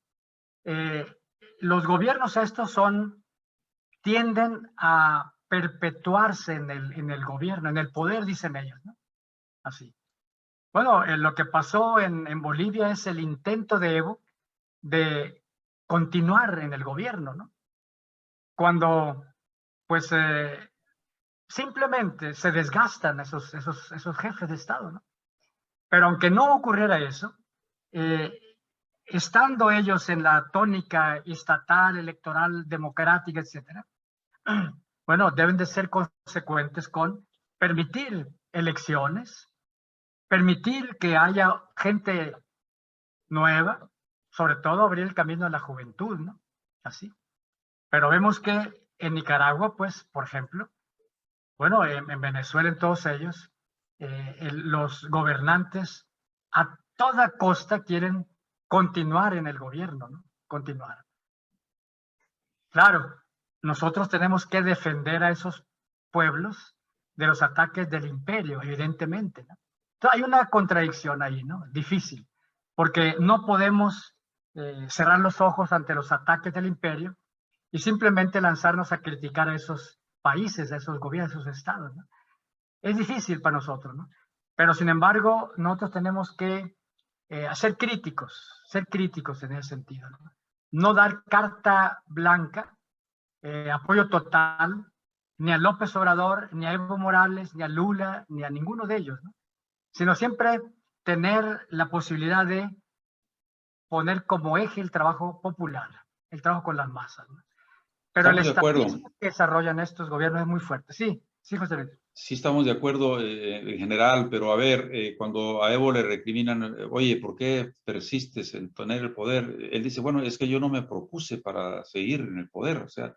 Los gobiernos estos tienden a perpetuarse en el gobierno, en el poder, dicen ellos, ¿no? Así. Bueno, lo que pasó en Bolivia es el intento de Evo de continuar en el gobierno, ¿no? Cuando, pues, simplemente se desgastan esos jefes de Estado, ¿no? Pero aunque no ocurriera eso, eh, estando ellos en la tónica estatal, electoral, democrática, etcétera, bueno, deben de ser consecuentes con permitir elecciones, permitir que haya gente nueva, sobre todo abrir el camino a la juventud, ¿no? Así. Pero vemos que en Nicaragua, pues, por ejemplo, bueno, en Venezuela, en todos ellos, los gobernantes a toda costa quieren continuar en el gobierno, ¿no? Continuar. Claro, nosotros tenemos que defender a esos pueblos de los ataques del imperio, evidentemente, ¿no? Entonces, hay una contradicción ahí, ¿no? Difícil, porque no podemos cerrar los ojos ante los ataques del imperio y simplemente lanzarnos a criticar a esos países, a esos gobiernos, a esos estados, ¿no? Es difícil para nosotros, ¿no? Pero sin embargo, nosotros tenemos que ser críticos en ese sentido, ¿no? No dar carta blanca, apoyo total, ni a López Obrador, ni a Evo Morales, ni a Lula, ni a ninguno de ellos, ¿no? Sino siempre tener la posibilidad de poner como eje el trabajo popular, el trabajo con las masas, ¿no? Pero el Estamos de acuerdo. estatismo que desarrollan estos gobiernos es muy fuerte. Sí, sí, José Luis. Sí estamos de acuerdo en general, pero a ver, cuando a Evo le recriminan, oye, ¿por qué persistes en tener el poder? Él dice, bueno, es que yo no me propuse para seguir en el poder, o sea,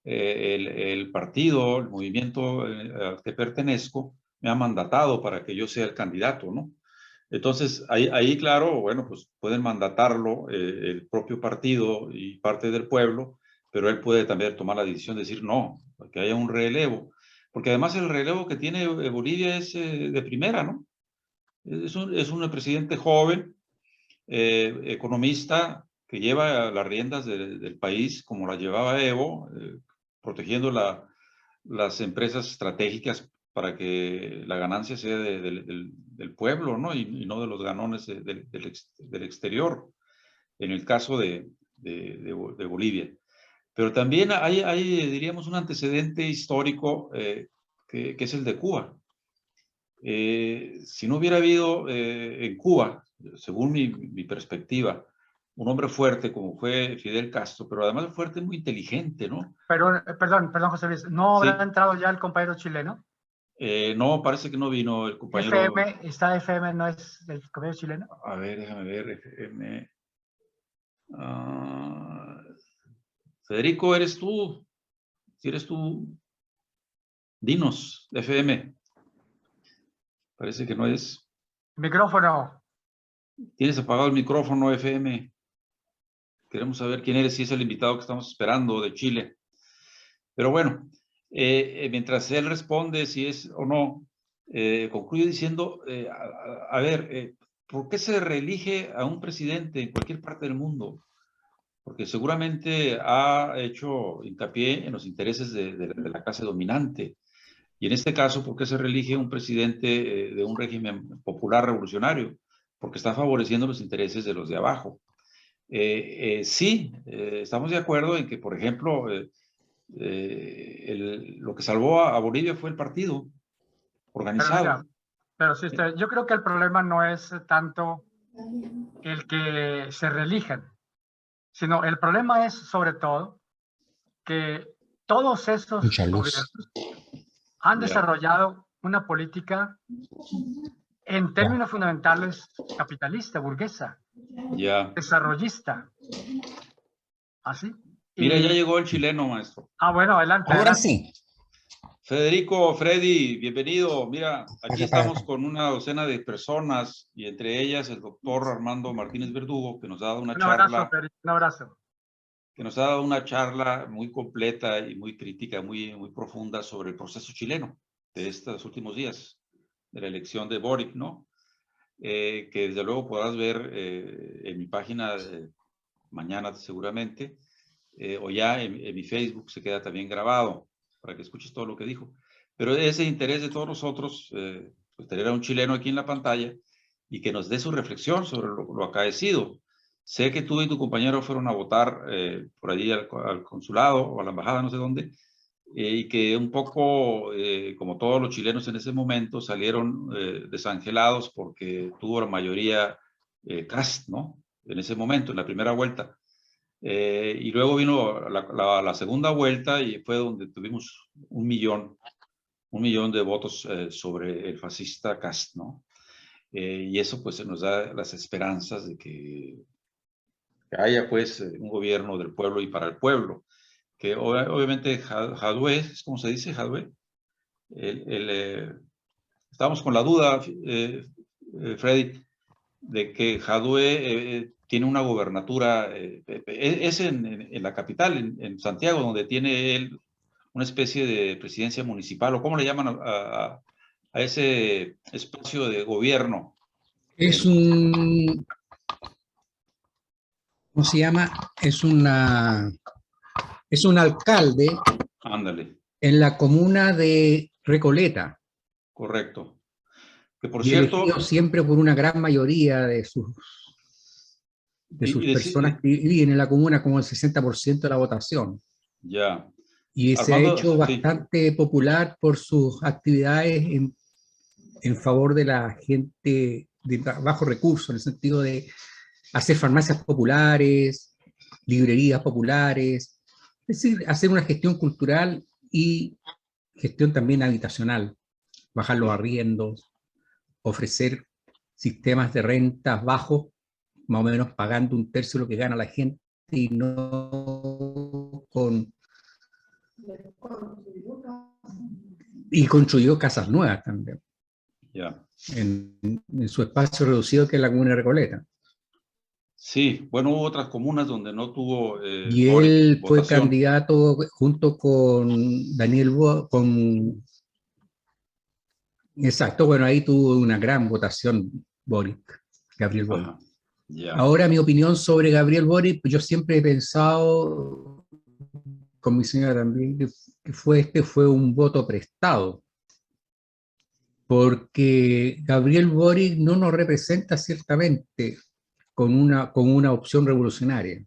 el partido, el movimiento al que pertenezco, me ha mandatado para que yo sea el candidato, ¿no? Entonces, ahí claro, bueno, pues pueden mandatarlo el propio partido y parte del pueblo, pero él puede también tomar la decisión de decir no, que haya un relevo. Porque además el relevo que tiene Bolivia es de primera, ¿no? Es un presidente joven, economista, que lleva las riendas del país como la llevaba Evo, protegiendo las empresas estratégicas para que la ganancia sea del pueblo, ¿no? Y no de los ganones del exterior, en el caso de Bolivia. Pero también hay, diríamos, un antecedente histórico que es el de Cuba. Si no hubiera habido en Cuba, según mi perspectiva, un hombre fuerte como fue Fidel Castro, pero además fuerte, muy inteligente, ¿no? Pero, perdón, José Luis, ¿no habrá Sí. entrado ya el compañero chileno? No, parece que no vino el compañero. FM no es del compañero chileno. A ver, déjame ver, FM. Federico, ¿eres tú? Si eres tú, dinos, FM. Parece que no es. Micrófono. Tienes apagado el micrófono, FM. Queremos saber quién eres, si es el invitado que estamos esperando de Chile. Pero bueno, mientras él responde si es o no, concluye diciendo, a ver, ¿por qué se reelige a un presidente en cualquier parte del mundo? Porque seguramente ha hecho hincapié en los intereses de la clase dominante. Y en este caso, ¿por qué se reelige un presidente de un régimen popular revolucionario? Porque está favoreciendo los intereses de los de abajo. Sí, estamos de acuerdo en que, por ejemplo, lo que salvó a Bolivia fue el partido, organizado. Mira, pero sí, yo creo que el problema no es tanto el que se reelijan, sino el problema es sobre todo que todos estos Mucha luz. gobiernos han Ya. desarrollado una política en términos fundamentales capitalista, burguesa, Ya. desarrollista. ¿Así? Mira, ya llegó el chileno, maestro. Bueno, adelante. Ahora adelante. sí. Federico, Freddy, bienvenido. Mira, aquí Acá, estamos acá. con una docena de personas y entre ellas el doctor Armando Martínez Verdugo, que nos ha dado una Un abrazo, charla, Federico, un abrazo. que nos ha dado una charla muy completa y muy crítica, muy profunda sobre el proceso chileno de estos últimos días, de la elección de Boric, ¿no? Que desde luego podrás ver en mi página mañana seguramente, o ya en mi Facebook se queda también grabado para que escuches todo lo que dijo. Pero ese interés de todos nosotros, pues tener a un chileno aquí en la pantalla y que nos dé su reflexión sobre lo acaecido. Sé que tú y tu compañero fueron a votar por allí al consulado o a la embajada, no sé dónde, y que un poco, como todos los chilenos en ese momento, salieron desangelados porque tuvo la mayoría Kast, ¿no? En ese momento, en la primera vuelta. Y luego vino la segunda vuelta y fue donde tuvimos un millón de votos sobre el fascista Kast, ¿no? Y eso pues nos da las esperanzas de que haya pues un gobierno del pueblo y para el pueblo. Que obviamente Jadwe, ¿cómo se dice? Jadwe. Estamos con la duda, Freddy, de que Jadwe tiene una gobernatura, es en la capital, en Santiago, donde tiene él una especie de presidencia municipal, o cómo le llaman a ese espacio de gobierno. Es un, ¿cómo se llama? Es un alcalde Ándale, en la comuna de Recoleta correcto. Que por y cierto, elegido siempre por una gran mayoría de sus personas que viven en la comuna, como el 60% de la votación. ya, Y se ha Armando, hecho sí, bastante popular por sus actividades en favor de la gente de bajos recursos, en el sentido de hacer farmacias populares, librerías populares, es decir, hacer una gestión cultural y gestión también habitacional, bajar los arriendos, ofrecer sistemas de rentas bajos, más o menos pagando un tercio de lo que gana la gente y no con... Y construyó casas nuevas también, ya. en su espacio reducido que es la comuna de Recoleta. Sí, bueno, hubo otras comunas donde no tuvo Y Boric él fue votación. candidato junto con exacto, bueno, ahí tuvo una gran votación Gabriel Boric. Ajá, ya, Ahora mi opinión sobre Gabriel Boric, pues yo siempre he pensado, con mi señora también, que este fue un voto prestado, porque Gabriel Boric no nos representa ciertamente con una opción revolucionaria,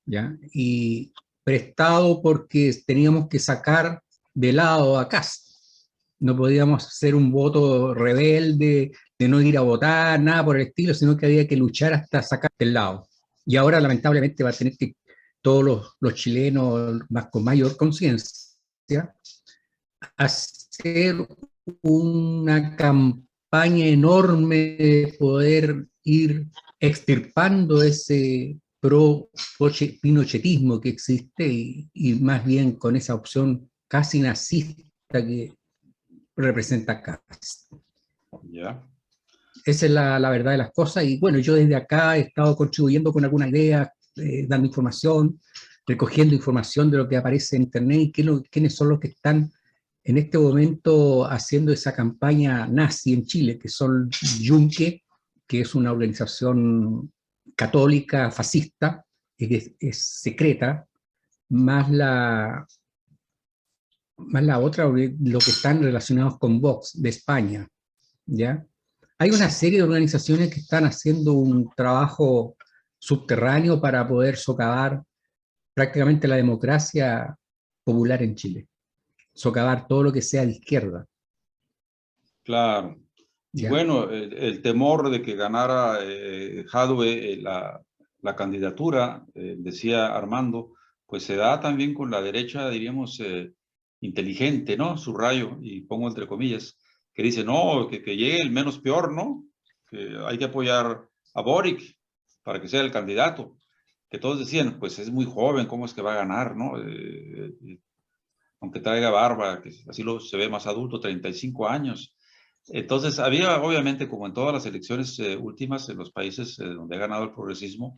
¿ya? Y prestado porque teníamos que sacar de lado a Kast. No podíamos hacer un voto rebelde, de no ir a votar, nada por el estilo, sino que había que luchar hasta sacar del lado. Y ahora lamentablemente va a tener que todos los chilenos con mayor conciencia hacer una campaña enorme de poder ir extirpando ese pro-pinochetismo que existe y más bien con esa opción casi nazista que representa Kast. ya. Esa es la verdad de las cosas y bueno, yo desde acá he estado contribuyendo con algunas ideas, dando información, recogiendo información de lo que aparece en internet y quiénes son los que están en este momento haciendo esa campaña nazi en Chile, que son Junque, que es una organización católica fascista, que es secreta, más la otra, lo que están relacionados con Vox de España, ¿ya? Hay una serie de organizaciones que están haciendo un trabajo subterráneo para poder socavar prácticamente la democracia popular en Chile, socavar todo lo que sea de izquierda. Claro. Y ¿ya? bueno, el temor de que ganara Jadwe la candidatura, decía Armando, pues se da también con la derecha, diríamos, inteligente, ¿no? Subrayo, y pongo entre comillas, que dice, no, que llegue el menos peor, ¿no? Que hay que apoyar a Boric para que sea el candidato. Que todos decían, pues es muy joven, ¿cómo es que va a ganar, no? Aunque traiga barba, que así se ve más adulto, 35 años. Entonces, había obviamente, como en todas las elecciones últimas en los países donde ha ganado el progresismo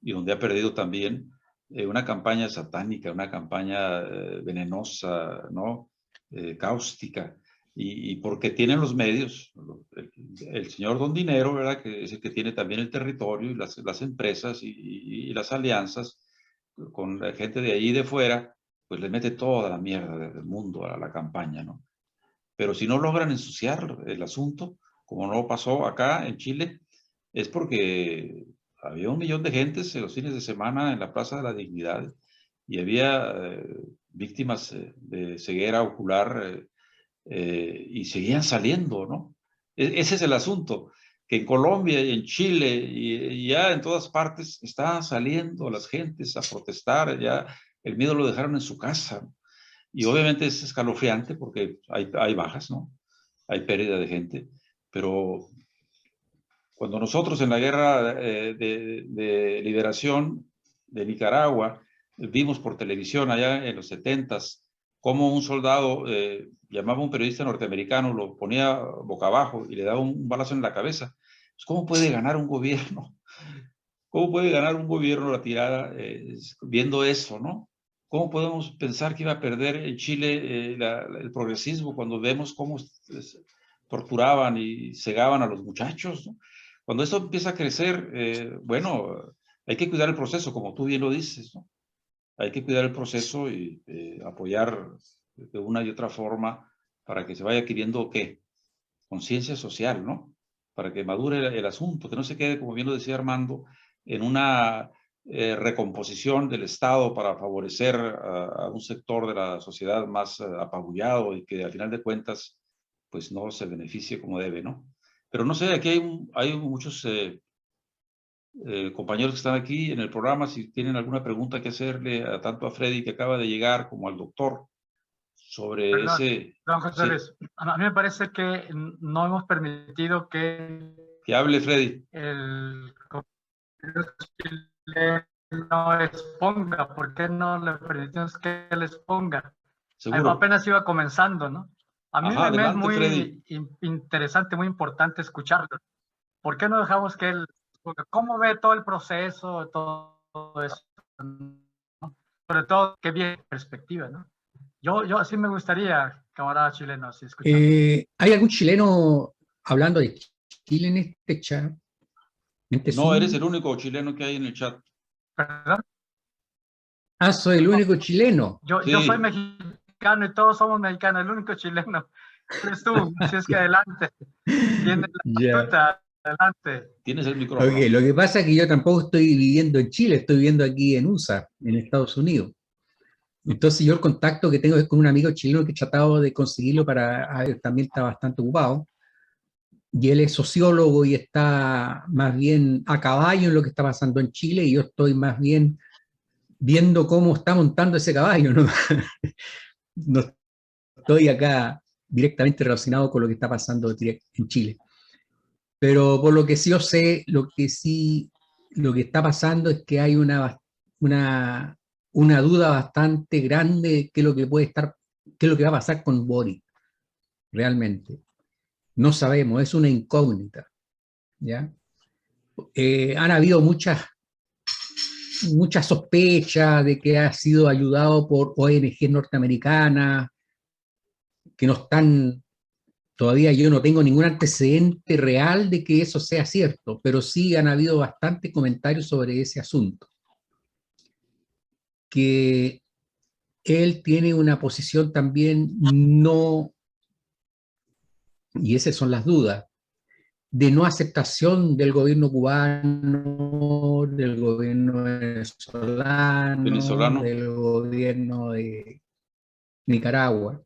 y donde ha perdido también, una campaña satánica, una campaña venenosa, ¿no? Cáustica. Y porque tienen los medios, el señor Don Dinero, ¿verdad? Que es el que tiene también el territorio y las empresas y las alianzas con la gente de ahí y de fuera, pues le mete toda la mierda del mundo a la campaña, ¿no? Pero si no logran ensuciar el asunto, como no pasó acá en Chile, es porque había 1 millón de gentes en los fines de semana en la Plaza de la Dignidad y había víctimas de ceguera ocular y seguían saliendo, ¿no? Ese es el asunto, que en Colombia y en Chile y ya en todas partes están saliendo las gentes a protestar, ya el miedo lo dejaron en su casa. Y obviamente es escalofriante porque hay bajas, ¿no? Hay pérdida de gente, pero cuando nosotros en la guerra de liberación de Nicaragua vimos por televisión allá en los 70s cómo un soldado llamaba a un periodista norteamericano, lo ponía boca abajo y le daba un balazo en la cabeza. Pues, ¿cómo puede ganar un gobierno? ¿Cómo puede ganar un gobierno la tirada viendo eso, no? ¿Cómo podemos pensar que iba a perder en Chile el progresismo cuando vemos cómo torturaban y cegaban a los muchachos, ¿no? Cuando esto empieza a crecer, bueno, hay que cuidar el proceso, como tú bien lo dices, ¿no? Hay que cuidar el proceso y apoyar de una y otra forma para que se vaya adquiriendo, ¿qué? Conciencia social, ¿no? Para que madure el asunto, que no se quede, como bien lo decía Armando, en una recomposición del Estado para favorecer a un sector de la sociedad más apabullado y que al final de cuentas pues no se beneficie como debe, ¿no? Pero no sé, aquí hay muchos compañeros que están aquí en el programa, si tienen alguna pregunta que hacerle tanto a Freddy que acaba de llegar como al doctor sobre Perdón, ese... don José Sí, Luis, a mí me parece que no hemos permitido que que hable Freddy. el Congreso chileno exponga. ¿Por qué no le permitimos que él exponga? Seguro. Apenas iba comenzando, ¿no? A mí Ajá, me es adelante, Freddy. muy interesante, muy importante escucharlo. ¿Por qué no dejamos que él exponga? ¿Cómo ve todo el proceso, todo eso, ¿no? Sobre todo, qué bien perspectiva, ¿no? Yo así me gustaría, camarada chileno, así escuchando. ¿Hay algún chileno hablando de Chile en este chat, en este No, eres Zoom? el único chileno que hay en el chat. ¿Perdón? Ah, soy el único chileno. Yo soy Sí, mexicano y todos somos mexicanos, el único chileno eres tú, si es que adelante, tiene la Ya. fruta, adelante. tienes el Ok, micrófono. lo que pasa es que yo tampoco estoy viviendo en Chile, estoy viviendo aquí en USA, en Estados Unidos. Entonces yo el contacto que tengo es con un amigo chileno que he tratado de conseguirlo él también está bastante ocupado, y él es sociólogo y está más bien a caballo en lo que está pasando en Chile, y yo estoy más bien viendo cómo está montando ese caballo, ¿no? No estoy acá directamente relacionado con lo que está pasando en Chile. Pero por lo que sí yo sé, lo que está pasando es que hay una, una duda bastante grande de qué es lo que puede estar, qué es lo que va a pasar con Boric, realmente. No sabemos, es una incógnita, ¿ya? Han habido muchas sospechas de que ha sido ayudado por ONG norteamericanas, que no están, todavía yo no tengo ningún antecedente real de que eso sea cierto, pero sí han habido bastantes comentarios sobre ese asunto. Que él tiene una posición también no, y esas son las dudas, de no aceptación del gobierno cubano, del gobierno venezolano, Venezolano. del gobierno de Nicaragua,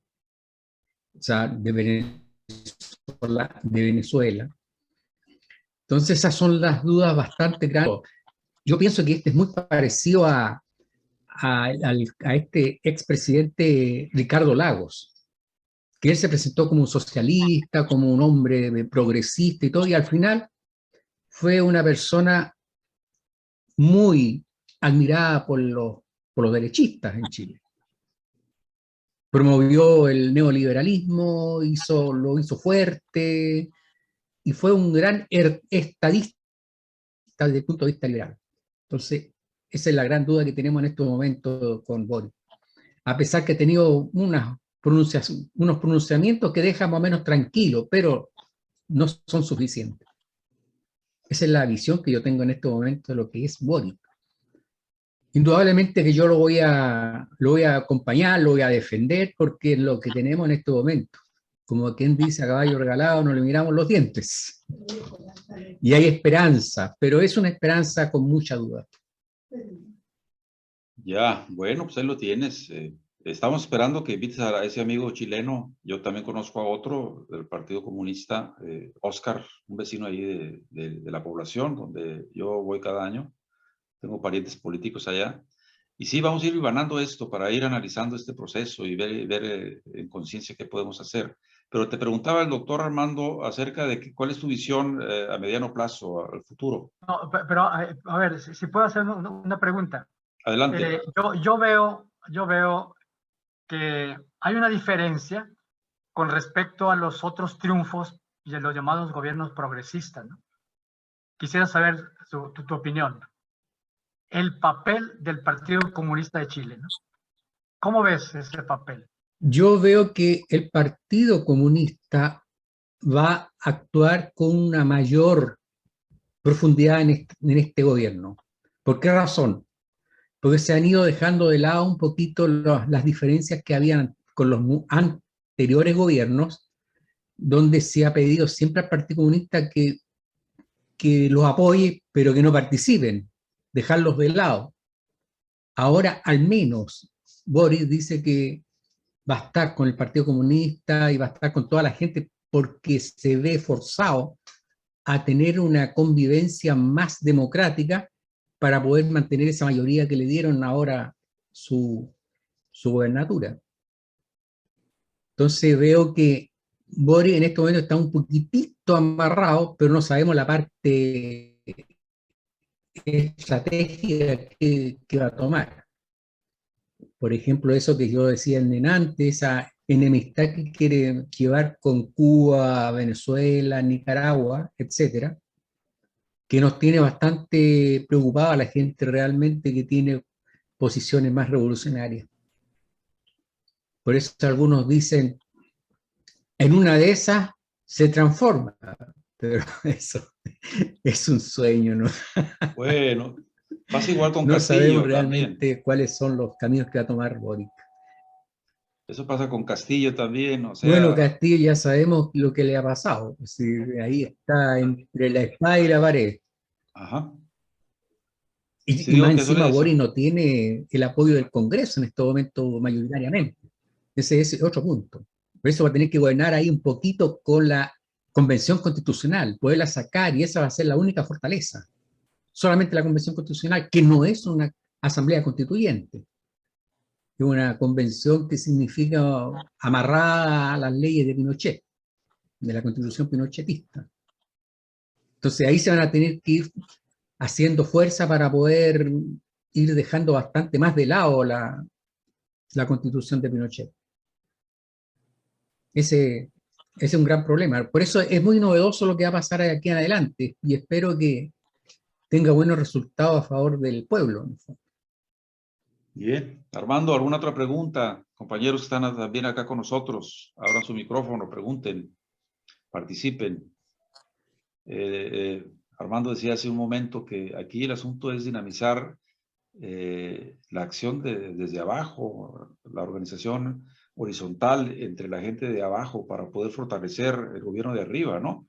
o sea, de Venezuela de Venezuela. Entonces esas son las dudas bastante grandes. Yo pienso que este es muy parecido a este expresidente Ricardo Lagos, que él se presentó como un socialista, como un hombre progresista y todo, y al final fue una persona muy admirada por los derechistas en Chile. Promovió el neoliberalismo, lo hizo fuerte, y fue un gran estadista desde el punto de vista liberal. Entonces, esa es la gran duda que tenemos en estos momentos con Boric. A pesar que ha tenido unos pronunciamientos que dejan más o menos tranquilo, pero no son suficientes. Esa es la visión que yo tengo en este momento de lo que es Boric. Indudablemente que yo lo voy a acompañar, lo voy a defender, porque es lo que tenemos en este momento. Como quien dice, a caballo regalado no le miramos los dientes. Y hay esperanza, pero es una esperanza con mucha duda. Ya, bueno, pues ahí lo tienes. Estamos esperando que invites a ese amigo chileno. Yo también conozco a otro del Partido Comunista, Oscar, un vecino ahí de la población, donde yo voy cada año. Tengo parientes políticos allá. Y sí, vamos a ir ganando esto para ir analizando este proceso y ver en conciencia qué podemos hacer. Pero te preguntaba el doctor Armando acerca de cuál es tu visión a mediano plazo, al futuro. No, pero a ver, si puedo hacer una pregunta. Adelante. Yo veo que hay una diferencia con respecto a los otros triunfos y a los llamados gobiernos progresistas, ¿no? Quisiera saber tu opinión. El papel del Partido Comunista de Chile, ¿no? ¿Cómo ves ese papel? Yo veo que el Partido Comunista va a actuar con una mayor profundidad en este gobierno. ¿Por qué razón? Porque se han ido dejando de lado un poquito las diferencias que habían con los anteriores gobiernos, donde se ha pedido siempre al Partido Comunista que los apoye, pero que no participen, dejarlos de lado. Ahora, al menos, Boris dice que va a estar con el Partido Comunista y va a estar con toda la gente porque se ve forzado a tener una convivencia más democrática para poder mantener esa mayoría que le dieron ahora su gobernatura. Entonces veo que Boric en este momento está un poquitito amarrado, pero no sabemos la parte estratégica que va a tomar. Por ejemplo, eso que yo decía antes, esa enemistad que quiere llevar con Cuba, Venezuela, Nicaragua, etcétera, que nos tiene bastante preocupada a la gente realmente que tiene posiciones más revolucionarias. Por eso algunos dicen, en una de esas se transforma, pero eso es un sueño, ¿no? Bueno, pasa igual con no Castillo sabemos realmente también. cuáles son los caminos que va a tomar Boric. Eso pasa con Castillo también, o Bueno, sea, Castillo ya sabemos lo que le ha pasado. Sí, ahí está entre la espada y la pared. ajá. Sí, Y más digo que encima suele Boric decir. no tiene el apoyo del Congreso en este momento mayoritariamente. Ese es otro punto. Por eso va a tener que gobernar ahí un poquito con la Convención Constitucional, poderla sacar, y esa va a ser la única fortaleza. Solamente la Convención Constitucional, que no es una asamblea constituyente, es una convención que significa amarrada a las leyes de Pinochet, de la Constitución pinochetista. Entonces ahí se van a tener que ir haciendo fuerza para poder ir dejando bastante más de lado la Constitución de Pinochet. Ese es un gran problema. Por eso es muy novedoso lo que va a pasar aquí en adelante, y espero que tenga buenos resultados a favor del pueblo. Bien. Armando, ¿alguna otra pregunta? Compañeros que están también acá con nosotros, abran su micrófono, pregunten, participen. Armando decía hace un momento que aquí el asunto es dinamizar la acción desde abajo, la organización horizontal entre la gente de abajo para poder fortalecer el gobierno de arriba, ¿no?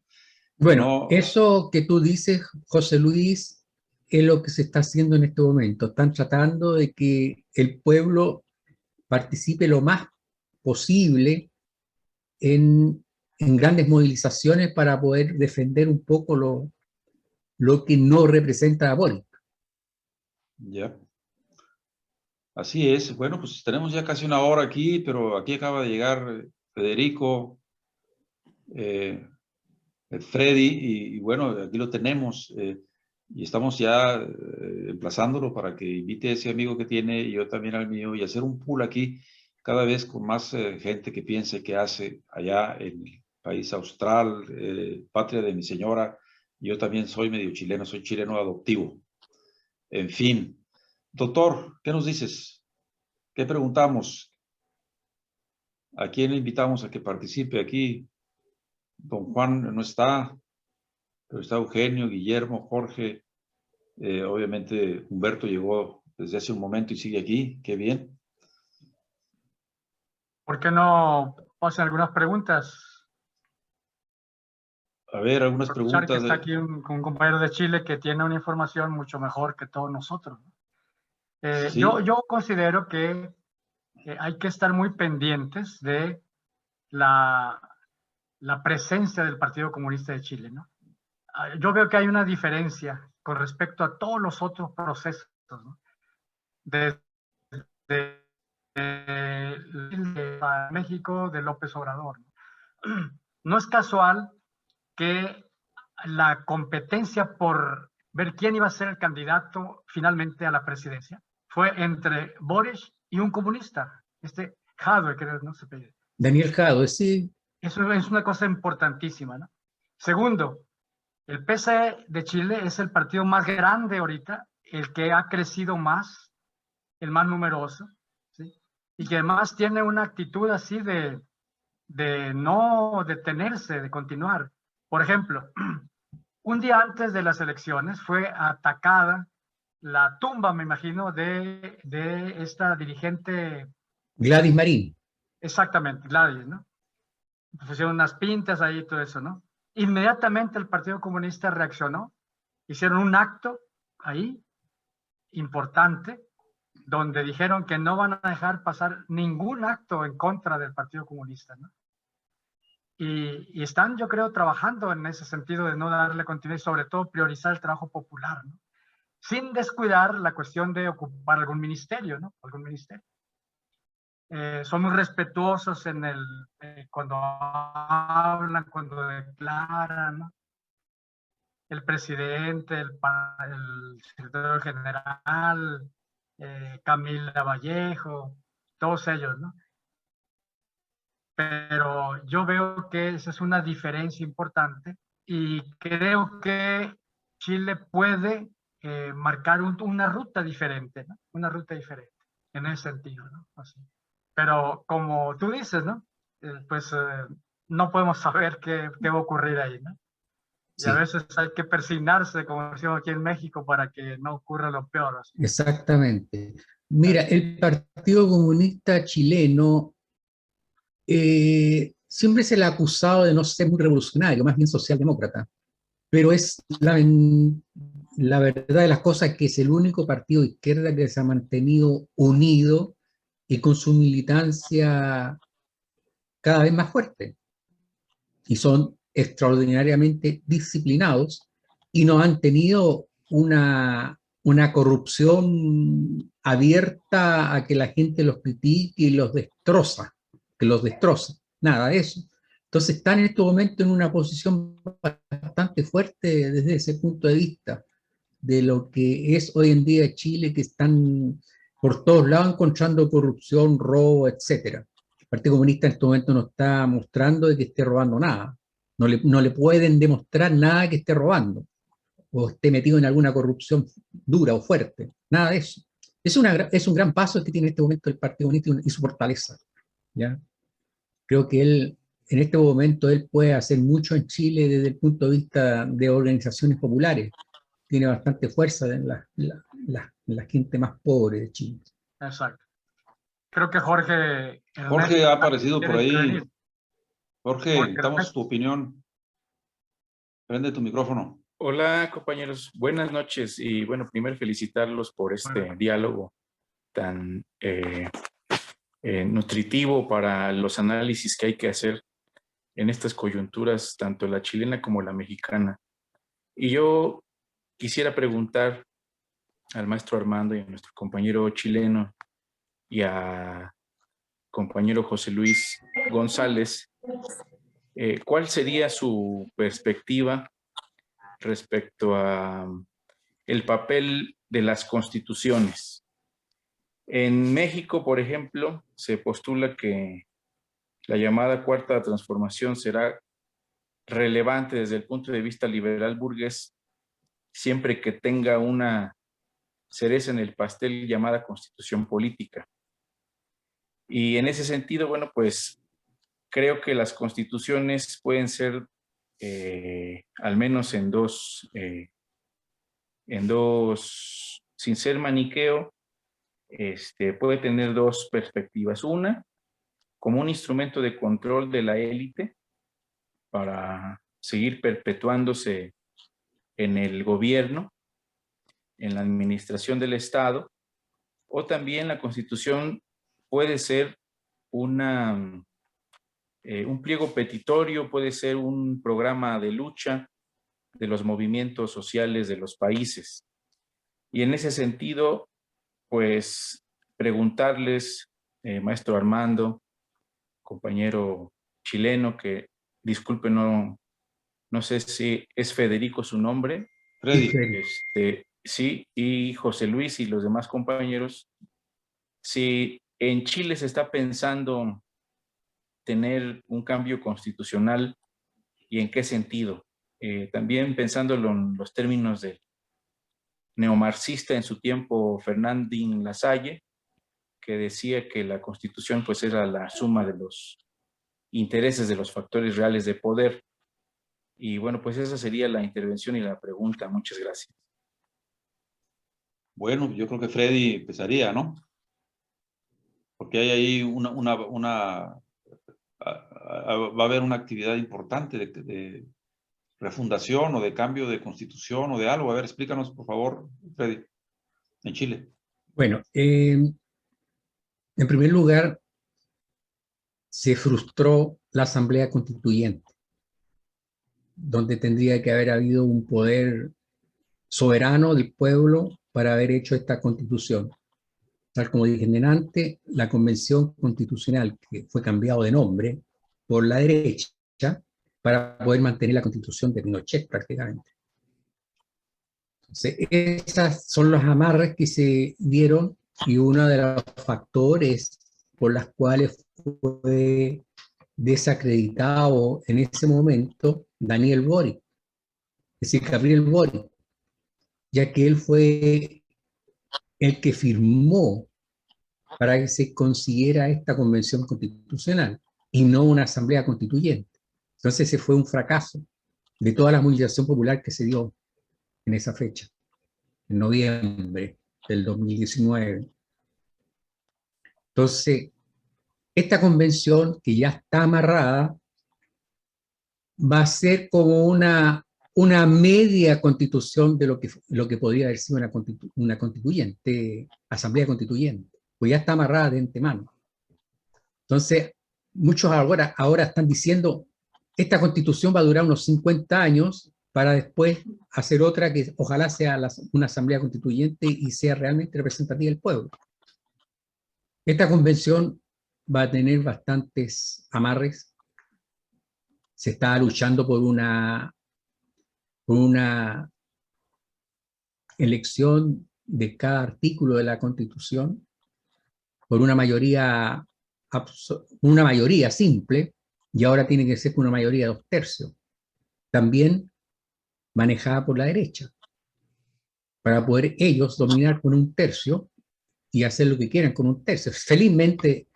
Bueno, No, eso que tú dices, José Luis, es lo que se está haciendo en este momento. Están tratando de que el pueblo participe lo más posible en en grandes movilizaciones para poder defender un poco lo que no representa a Boric. Ya. Así es. Bueno, pues tenemos ya casi una hora aquí, pero aquí acaba de llegar Federico, Freddy, y bueno, aquí lo tenemos. Y estamos ya emplazándolo para que invite a ese amigo que tiene y yo también al mío y hacer un pool aquí cada vez con más gente que piense que hace allá en el país austral, patria de mi señora. Yo también soy medio chileno, soy chileno adoptivo. En fin, doctor, ¿qué nos dices? ¿Qué preguntamos? ¿A quién invitamos a que participe aquí? Don Juan no está, pero está Eugenio, Guillermo, Jorge. Obviamente Humberto llegó desde hace un momento y sigue aquí. Qué bien. ¿Por qué no pasan algunas preguntas? A ver, algunas Aprovechar que preguntas. está aquí un compañero de Chile que tiene una información mucho mejor que todos nosotros. Sí, Yo considero que hay que estar muy pendientes de la presencia del Partido Comunista de Chile, ¿no? Yo veo que hay una diferencia con respecto a todos los otros procesos, ¿no? Desde México de López Obrador. No es casual que la competencia por ver quién iba a ser el candidato finalmente a la presidencia fue entre Boris y un comunista, Jadwe, que no se pide. Daniel Jadwe, sí. Eso es una cosa importantísima, ¿no? Segundo, el PCE de Chile es el partido más grande ahorita, el que ha crecido más, el más numeroso, ¿sí? Y que además tiene una actitud así de no detenerse, de continuar. Por ejemplo, un día antes de las elecciones fue atacada la tumba, me imagino, de esta dirigente. Gladys Marín. Exactamente, Gladys, ¿no? Pusieron unas pintas ahí y todo eso, ¿no? Inmediatamente el Partido Comunista reaccionó, hicieron un acto ahí importante, donde dijeron que no van a dejar pasar ningún acto en contra del Partido Comunista, ¿no? Y están, yo creo, trabajando en ese sentido de no darle continuidad y sobre todo priorizar el trabajo popular, ¿no? Sin descuidar la cuestión de ocupar algún ministerio, ¿no? Algún ministerio. Son muy respetuosos en cuando hablan, cuando declaran, ¿no? El presidente, el secretario general, Camila Vallejo, todos ellos, ¿no? Pero yo veo que esa es una diferencia importante y creo que Chile puede marcar una ruta diferente, ¿no? Una ruta diferente en ese sentido, ¿no? Así. Pero como tú dices, ¿no? Pues no podemos saber qué va a ocurrir ahí, ¿no? Y Sí, a veces hay que persignarse, como decimos aquí en México, para que no ocurra lo peor. Así. exactamente. Mira, el Partido Comunista Chileno siempre se le ha acusado de no ser muy revolucionario, más bien socialdemócrata, pero es la verdad de las cosas que es el único partido de izquierda que se ha mantenido unido y con su militancia cada vez más fuerte. Y son extraordinariamente disciplinados y no han tenido una corrupción abierta a que la gente los critique y los destroza, que los destroza, nada de eso. Entonces están en este momento en una posición bastante fuerte desde ese punto de vista de lo que es hoy en día Chile, que están por todos lados encontrando corrupción, robo, etcétera. El Partido Comunista en este momento no está mostrando de que esté robando nada. No le pueden demostrar nada que esté robando o esté metido en alguna corrupción dura o fuerte. Nada de eso. Es un gran paso que tiene en este momento el Partido Comunista y su fortaleza. ¿Ya? Creo que en este momento él puede hacer mucho en Chile desde el punto de vista de organizaciones populares. Tiene bastante fuerza en la gente más pobre de Chile. Exacto. Creo que Jorge Jorge ha aparecido por ahí. Jorge, damos tu opinión. Prende tu micrófono. Hola, compañeros. Buenas noches. Y bueno, primero felicitarlos por este diálogo tan nutritivo para los análisis que hay que hacer en estas coyunturas, tanto la chilena como la mexicana. Y yo quisiera preguntar al maestro Armando y a nuestro compañero chileno y a compañero José Luis González, ¿cuál sería su perspectiva respecto a el papel de las constituciones? En México, por ejemplo, se postula que la llamada Cuarta Transformación será relevante desde el punto de vista liberal burgués siempre que tenga una cereza en el pastel llamada Constitución Política. Y en ese sentido, bueno, pues creo que las constituciones pueden ser, al menos en dos, sin ser maniqueo, puede tener dos perspectivas. Una, como un instrumento de control de la élite para seguir perpetuándose en el gobierno, en la administración del Estado, o también la Constitución puede ser un pliego petitorio, puede ser un programa de lucha de los movimientos sociales de los países. Y en ese sentido, pues preguntarles, maestro Armando, compañero chileno, que disculpe, no sé si es Federico su nombre. Freddy. Sí, y José Luis y los demás compañeros, si en Chile se está pensando tener un cambio constitucional y en qué sentido. También pensándolo en los términos del neomarxista en su tiempo, Fernandín Lasalle, que decía que la Constitución pues era la suma de los intereses de los factores reales de poder. Y bueno, pues esa sería la intervención y la pregunta. Muchas gracias. Bueno, yo creo que Freddy empezaría, ¿no? Porque hay ahí va a haber una actividad importante de refundación o de cambio de constitución o de algo. A ver, explícanos, por favor, Freddy, en Chile. Bueno, en primer lugar, se frustró la Asamblea Constituyente, donde tendría que haber habido un poder soberano del pueblo para haber hecho esta constitución. Tal como dije antes, la Convención Constitucional, que fue cambiado de nombre por la derecha para poder mantener la constitución de Pinochet prácticamente. Entonces, esas son los amarres que se dieron y uno de los factores por los cuales fue desacreditado en ese momento Daniel Boric, es decir, Gabriel Boric, ya que él fue el que firmó para que se consiguiera esta convención constitucional y no una asamblea constituyente. Entonces ese fue un fracaso de toda la movilización popular que se dio en esa fecha, en noviembre del 2019. Entonces, esta convención que ya está amarrada va a ser como una media constitución de lo que podría haber sido una constituyente, asamblea constituyente, pues ya está amarrada de antemano. Entonces, muchos ahora están diciendo, esta constitución va a durar unos 50 años para después hacer otra que ojalá sea una asamblea constituyente y sea realmente representativa del pueblo. Esta convención va a tener bastantes amarres. Se está luchando por una elección de cada artículo de la Constitución, por una mayoría simple, y ahora tiene que ser una mayoría de 2/3, también manejada por la derecha, para poder ellos dominar con 1/3 y hacer lo que quieran con 1/3. Felizmente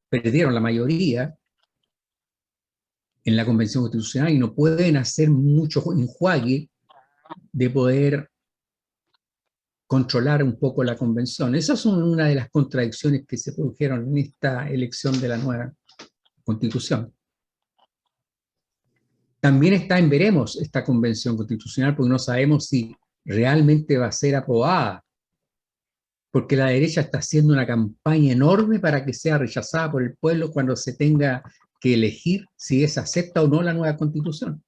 perdieron la mayoría en la Convención Constitucional y no pueden hacer mucho enjuague de poder controlar un poco la convención. Esas son una de las contradicciones que se produjeron en esta elección de la nueva constitución. También está en veremos esta convención constitucional porque no sabemos si realmente va a ser aprobada, porque la derecha está haciendo una campaña enorme para que sea rechazada por el pueblo cuando se tenga que elegir si es acepta o no la nueva constitución.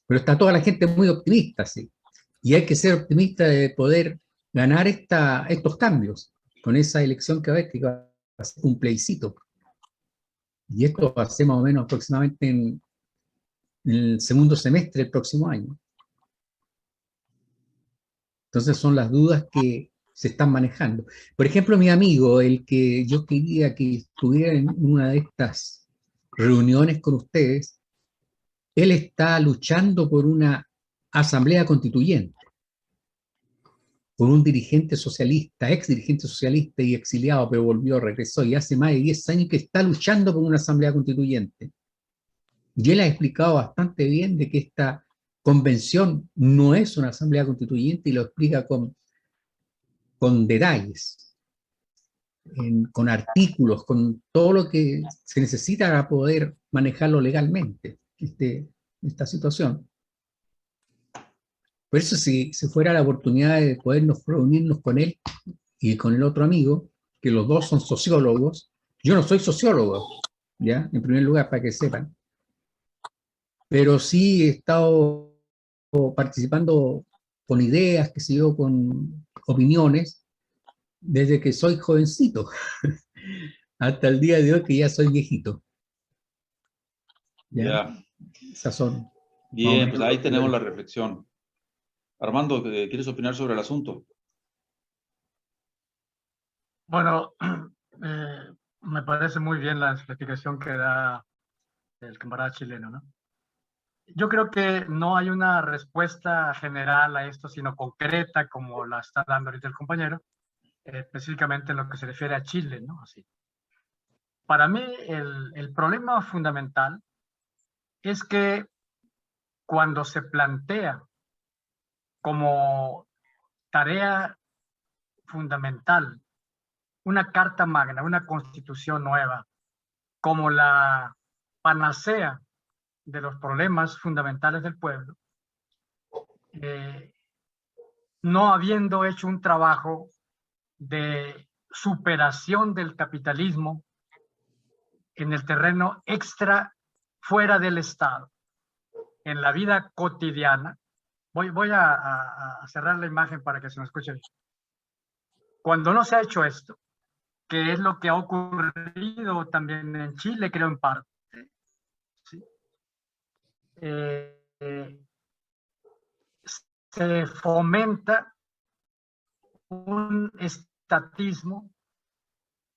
Pero está toda la gente muy optimista, sí. Y hay que ser optimista de poder ganar estos cambios con esa elección que va a ser un plebiscito. Y esto va a ser más o menos aproximadamente en el segundo semestre del próximo año. Entonces son las dudas que se están manejando. Por ejemplo, mi amigo, el que yo quería que estuviera en una de estas reuniones con ustedes, él está luchando por una asamblea constituyente, por un dirigente socialista, ex dirigente socialista y exiliado, pero regresó, y hace más de 10 años que está luchando por una asamblea constituyente. Y él ha explicado bastante bien de que esta convención no es una asamblea constituyente y lo explica con detalles, con artículos, con todo lo que se necesita para poder manejarlo legalmente, esta situación. Por eso, si fuera la oportunidad de podernos reunirnos con él y con el otro amigo, que los dos son sociólogos, yo no soy sociólogo, ¿ya? En primer lugar, para que sepan, pero sí he estado participando con ideas, qué sé yo, con opiniones, desde que soy jovencito hasta el día de hoy que ya soy viejito. Ya. Esas son. Bien, pues ahí tenemos la reflexión. Armando, ¿quieres opinar sobre el asunto? Bueno, me parece muy bien la explicación que da el camarada chileno, ¿no? Yo creo que no hay una respuesta general a esto, sino concreta, como la está dando ahorita el compañero, específicamente en lo que se refiere a Chile, ¿no? Así. Para mí, el problema fundamental es que cuando se plantea como tarea fundamental una carta magna, una constitución nueva, como la panacea de los problemas fundamentales del pueblo, no habiendo hecho un trabajo de superación del capitalismo en el terreno extra, fuera del Estado, en la vida cotidiana. Voy a cerrar la imagen para que se me escuche bien. Cuando no se ha hecho esto, que es lo que ha ocurrido también en Chile, creo en parte, ¿sí? Se fomenta un estatismo,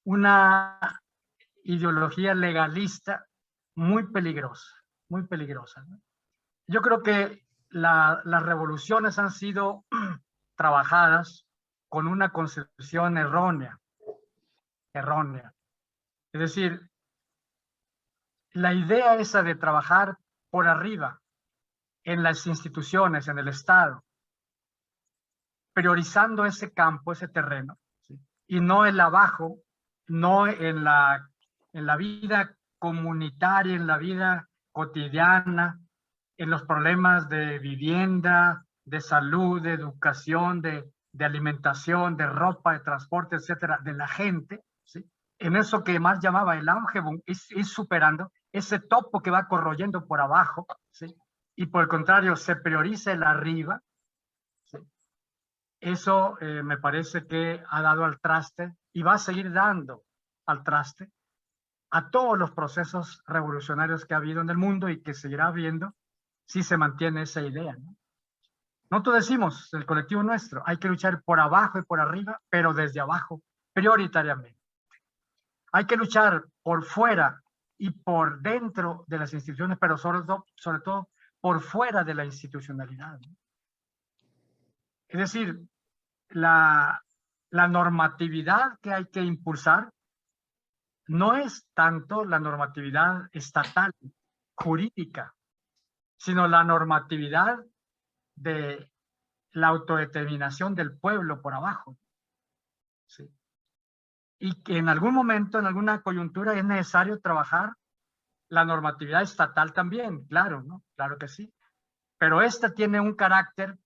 una ideología legalista muy peligrosa, ¿no? Yo creo que las revoluciones han sido trabajadas con una concepción errónea. Es decir, la idea esa de trabajar por arriba en las instituciones, en el Estado, priorizando ese campo, ese terreno, ¿sí? Y no el abajo, no en la vida comunitaria, en la vida cotidiana, en los problemas de vivienda, de salud, de educación, de alimentación, de ropa, de transporte, etcétera, de la gente, ¿sí? En eso que más llamaba el auge, es superando ese topo que va corroyendo por abajo, ¿sí? Y por el contrario, se prioriza el arriba, ¿sí? Eso me parece que ha dado al traste y va a seguir dando al traste a todos los procesos revolucionarios que ha habido en el mundo y que seguirá habiendo si se mantiene esa idea, ¿no? Nosotros decimos, el colectivo nuestro, hay que luchar por abajo y por arriba, pero desde abajo, prioritariamente. Hay que luchar por fuera y por dentro de las instituciones, pero sobre todo por fuera de la institucionalidad, ¿no? Es decir, la normatividad que hay que impulsar no es tanto la normatividad estatal, jurídica, sino la normatividad de la autodeterminación del pueblo por abajo, ¿sí? Y que en algún momento, en alguna coyuntura, es necesario trabajar la normatividad estatal también, claro, ¿no? Claro que sí. Pero esta tiene un carácter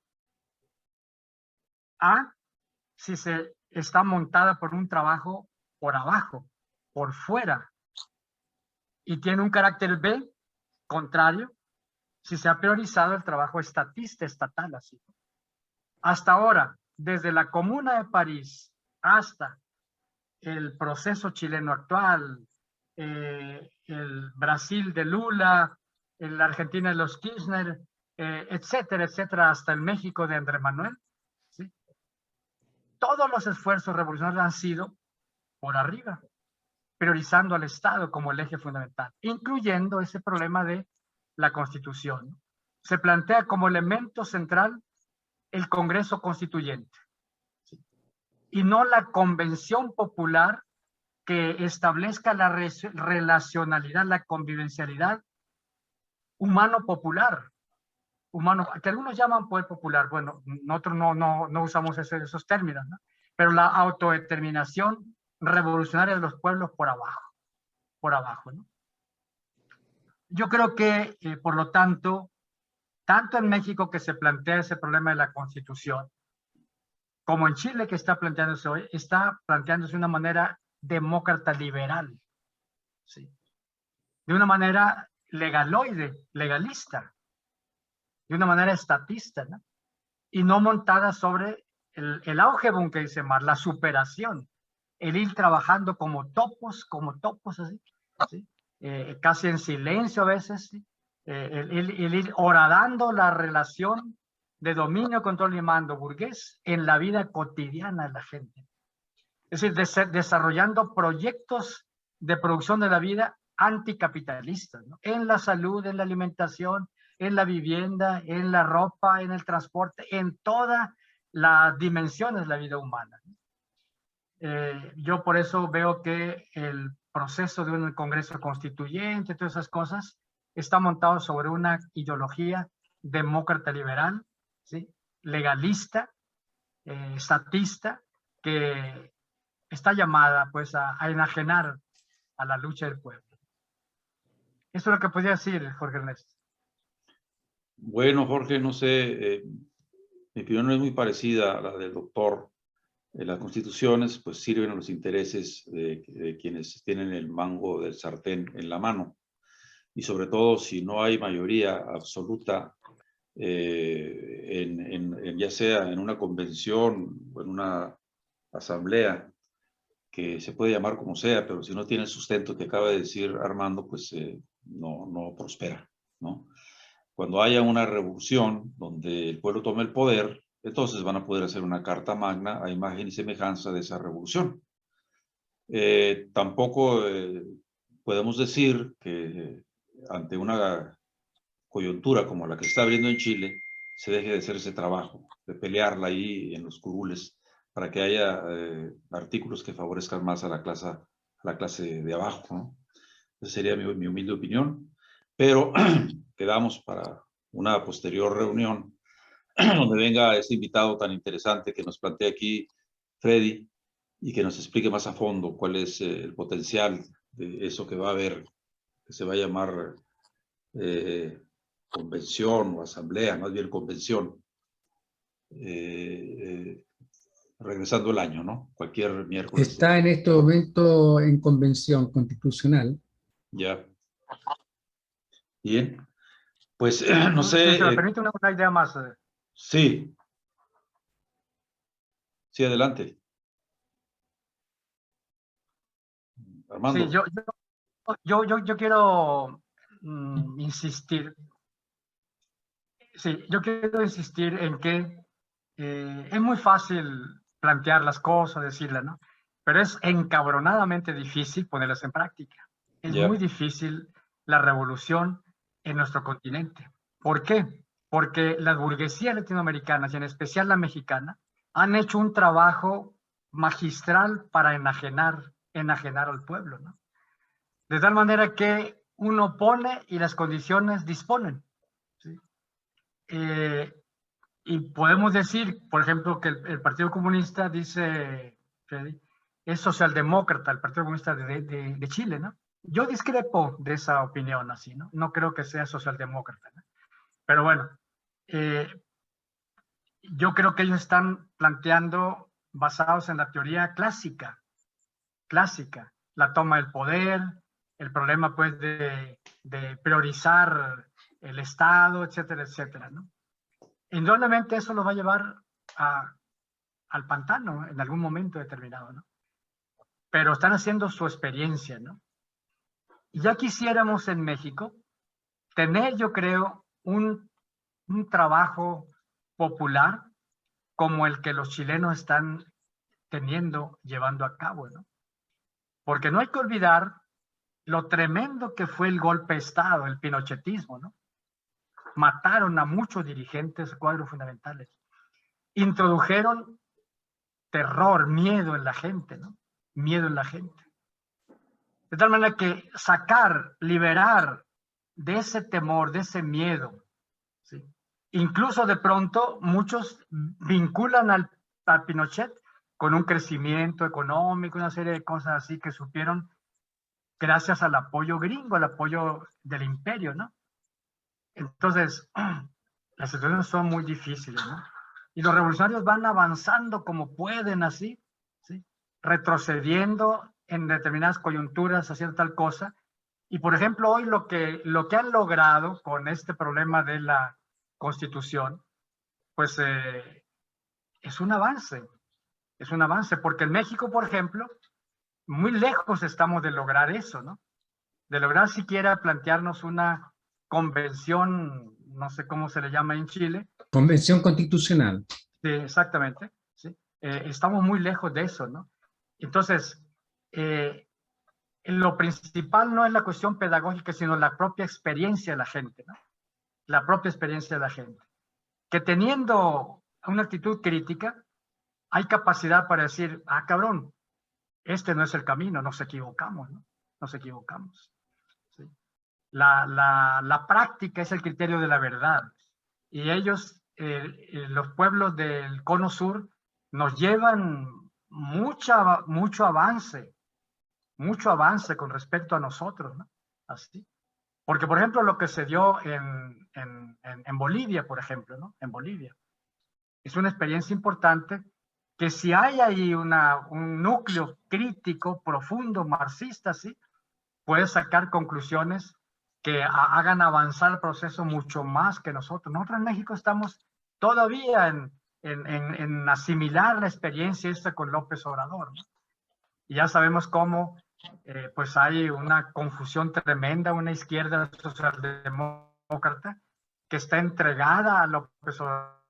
si se está montada por un trabajo por abajo, por fuera y tiene un carácter B, contrario, si se ha priorizado el trabajo estatista estatal. Así. Hasta ahora, desde la Comuna de París hasta el proceso chileno actual, el Brasil de Lula, la Argentina de los Kirchner, etcétera, etcétera, hasta el México de Andrés Manuel, ¿sí? Todos los esfuerzos revolucionarios han sido por arriba, priorizando al Estado como el eje fundamental, incluyendo ese problema de la Constitución. Se plantea como elemento central el Congreso Constituyente, ¿sí? Y no la convención popular que establezca la relacionalidad, la convivencialidad humano-popular, humano, que algunos llaman poder popular. Bueno, nosotros no usamos esos términos, ¿no? Pero la autodeterminación revolucionaria de los pueblos por abajo, ¿no? Yo creo que, por lo tanto en México, que se plantea ese problema de la Constitución, como en Chile, que está planteándose hoy, está planteándose de una manera demócrata liberal, ¿sí? De una manera legaloide, legalista, de una manera estatista, ¿no? Y no montada sobre el auge, que dice Mar, la superación, el ir trabajando como topos así, ¿sí? Casi en silencio a veces, ¿sí? El ir horadando la relación de dominio, control y mando burgués en la vida cotidiana de la gente. Es decir, desarrollando proyectos de producción de la vida anticapitalistas, ¿no? En la salud, en la alimentación, en la vivienda, en la ropa, en el transporte, en todas las dimensiones de la vida humana. Yo por eso veo que el proceso de un Congreso Constituyente, todas esas cosas, está montado sobre una ideología demócrata liberal, ¿sí? Legalista, estatista, que está llamada pues a enajenar a la lucha del pueblo. Eso es lo que podría decir, Jorge Ernesto. Bueno, Jorge, no sé, mi opinión es muy parecida a la del doctor. Las constituciones pues sirven a los intereses de quienes tienen el mango del sartén en la mano. Y sobre todo si no hay mayoría absoluta, ya sea en una convención o en una asamblea, que se puede llamar como sea, pero si no tiene el sustento que acaba de decir Armando, pues no prospera, ¿no? Cuando haya una revolución donde el pueblo tome el poder, entonces van a poder hacer una carta magna a imagen y semejanza de esa revolución. Tampoco podemos decir que ante una coyuntura como la que está abriendo en Chile, se deje de hacer ese trabajo, de pelearla ahí en los curules, para que haya artículos que favorezcan más a la clase de abajo, ¿no? Esa sería mi humilde opinión, pero quedamos para una posterior reunión donde venga este invitado tan interesante que nos plantea aquí Freddy y que nos explique más a fondo cuál es el potencial de eso que va a haber, que se va a llamar convención o asamblea, más bien convención, regresando el año, ¿no? Cualquier miércoles. Está en este momento en convención constitucional. Ya. Bien. Pues no sé. Si se me permite una idea más. Sí. Sí, adelante. Armando. Sí, yo quiero insistir. Sí, yo quiero insistir en que es muy fácil plantear las cosas, decirlas, ¿no? Pero es encabronadamente difícil ponerlas en práctica. Es muy difícil la revolución en nuestro continente. ¿Por qué? Porque las burguesías latinoamericanas, y en especial la mexicana, han hecho un trabajo magistral para enajenar al pueblo, ¿no? De tal manera que uno pone y las condiciones disponen, ¿sí? Y podemos decir, por ejemplo, que el Partido Comunista dice, es socialdemócrata, el Partido Comunista de Chile, ¿no? Yo discrepo de esa opinión así, ¿no? No creo que sea socialdemócrata, ¿no? Pero bueno, yo creo que ellos están planteando basados en la teoría clásica, la toma del poder, el problema pues de priorizar el Estado, etcétera, etcétera, ¿no? Indudablemente eso lo va a llevar al pantano en algún momento determinado, ¿no? Pero están haciendo su experiencia, ¿no? Y ya quisiéramos en México tener, yo creo, un trabajo popular como el que los chilenos están llevando a cabo, ¿no? Porque no hay que olvidar lo tremendo que fue el golpe de Estado, el pinochetismo, ¿no? Mataron a muchos dirigentes, cuadros fundamentales. Introdujeron terror, miedo en la gente, ¿no? Miedo en la gente. De tal manera que liberar de ese temor, de ese miedo, ¿sí? Incluso de pronto muchos vinculan a Pinochet con un crecimiento económico, una serie de cosas así que supieron gracias al apoyo gringo, al apoyo del imperio, ¿no? Entonces, las situaciones son muy difíciles, ¿no? Y los revolucionarios van avanzando como pueden así, ¿sí? Retrocediendo en determinadas coyunturas, haciendo tal cosa. Y por ejemplo, hoy lo que han logrado con este problema de la Constitución, pues es un avance, porque en México, por ejemplo, muy lejos estamos de lograr eso, ¿no? De lograr siquiera plantearnos una convención, no sé cómo se le llama en Chile. Convención constitucional. Sí, exactamente, ¿sí? Estamos muy lejos de eso, ¿no? Entonces, lo principal no es la cuestión pedagógica, sino la propia experiencia de la gente, ¿no? La propia experiencia de la gente. Que teniendo una actitud crítica, hay capacidad para decir, cabrón, este no es el camino, nos equivocamos, ¿no? Nos equivocamos. ¿Sí? La práctica es el criterio de la verdad. Y ellos, los pueblos del Cono Sur, nos llevan mucho avance con respecto a nosotros, ¿no? Así. Porque, por ejemplo, lo que se dio en Bolivia, por ejemplo, ¿no? En Bolivia. Es una experiencia importante que si hay ahí un núcleo crítico, profundo, marxista, ¿sí? Puede sacar conclusiones que hagan avanzar el proceso mucho más que nosotros. Nosotros en México estamos todavía en asimilar la experiencia esta con López Obrador, ¿no? Y ya sabemos cómo pues hay una confusión tremenda, una izquierda socialdemócrata que está entregada a López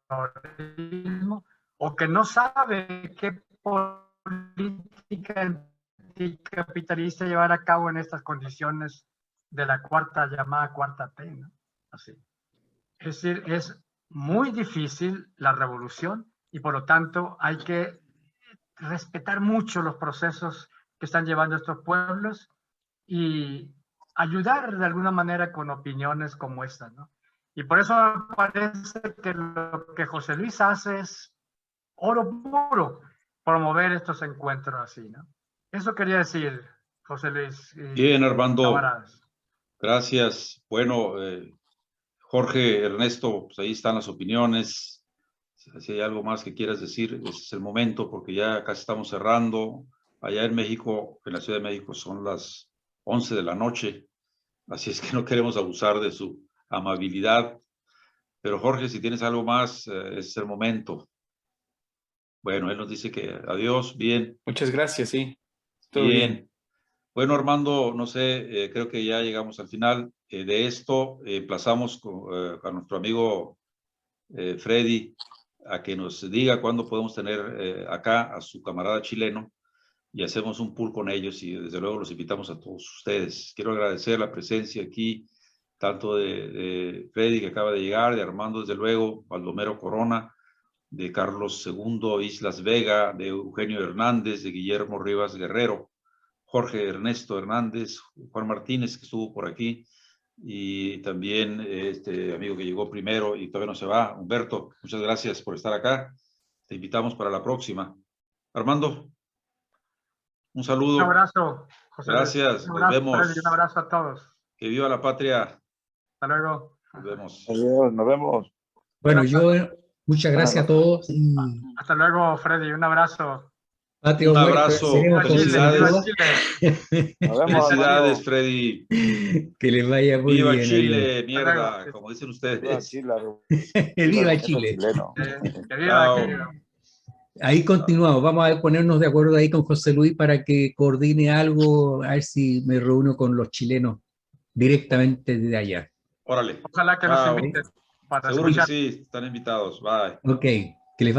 Obradorismo o que no sabe qué política anticapitalista llevar a cabo en estas condiciones de la llamada cuarta T, ¿no? Así. Es decir, es muy difícil la revolución y por lo tanto hay que respetar mucho los procesos que están llevando estos pueblos y ayudar de alguna manera con opiniones como esta, ¿no? Y por eso me parece que lo que José Luis hace es oro puro, promover estos encuentros así, ¿no? Eso quería decir, José Luis. Bien, Armando. Camaradas. Gracias. Bueno, Jorge, Ernesto, pues ahí están las opiniones. Si hay algo más que quieras decir, ese es el momento, porque ya casi estamos cerrando. Allá en México, en la Ciudad de México, son las 11 de la noche, así es que no queremos abusar de su amabilidad. Pero Jorge, si tienes algo más, ese es el momento. Bueno, él nos dice que adiós, bien. Muchas gracias, sí. Todo bien. Bueno, Armando, no sé, creo que ya llegamos al final de esto. Emplazamos a nuestro amigo Freddy a que nos diga cuándo podemos tener acá a su camarada chileno y hacemos un pool con ellos y desde luego los invitamos a todos ustedes. Quiero agradecer la presencia aquí, tanto de Freddy que acaba de llegar, de Armando desde luego, Baldomero Corona, de Carlos II Islas Vega, de Eugenio Hernández, de Guillermo Rivas Guerrero, Jorge Ernesto Hernández, Juan Martínez que estuvo por aquí, y también este amigo que llegó primero y todavía no se va, Humberto, muchas gracias por estar acá. Te invitamos para la próxima. Armando, un saludo. Un abrazo, José. Gracias, Un abrazo, nos vemos. Freddy, un abrazo a todos. Que viva la patria. Hasta luego. Nos vemos. Adiós, nos vemos. Bueno, muchas gracias a todos. Hasta luego, Freddy, un abrazo. Patria o Un muerte, abrazo, venceremos, como dicen felicidades. todos. Nos vemos, Felicidades, hermano. Freddy. Que les vaya muy Viva bien. Chile, luego. mierda, como dicen Viva ustedes. Chile, Viva el Chile. chileno. Que viva, que Chao. viva. Ahí continuamos. Vamos a ponernos de acuerdo ahí con José Luis para que coordine algo, a ver si me reúno con los chilenos directamente desde allá. Órale. Ojalá que nos Chao. inviten para Seguro que escuchar. sí, están invitados. Bye. Ok, que les vaya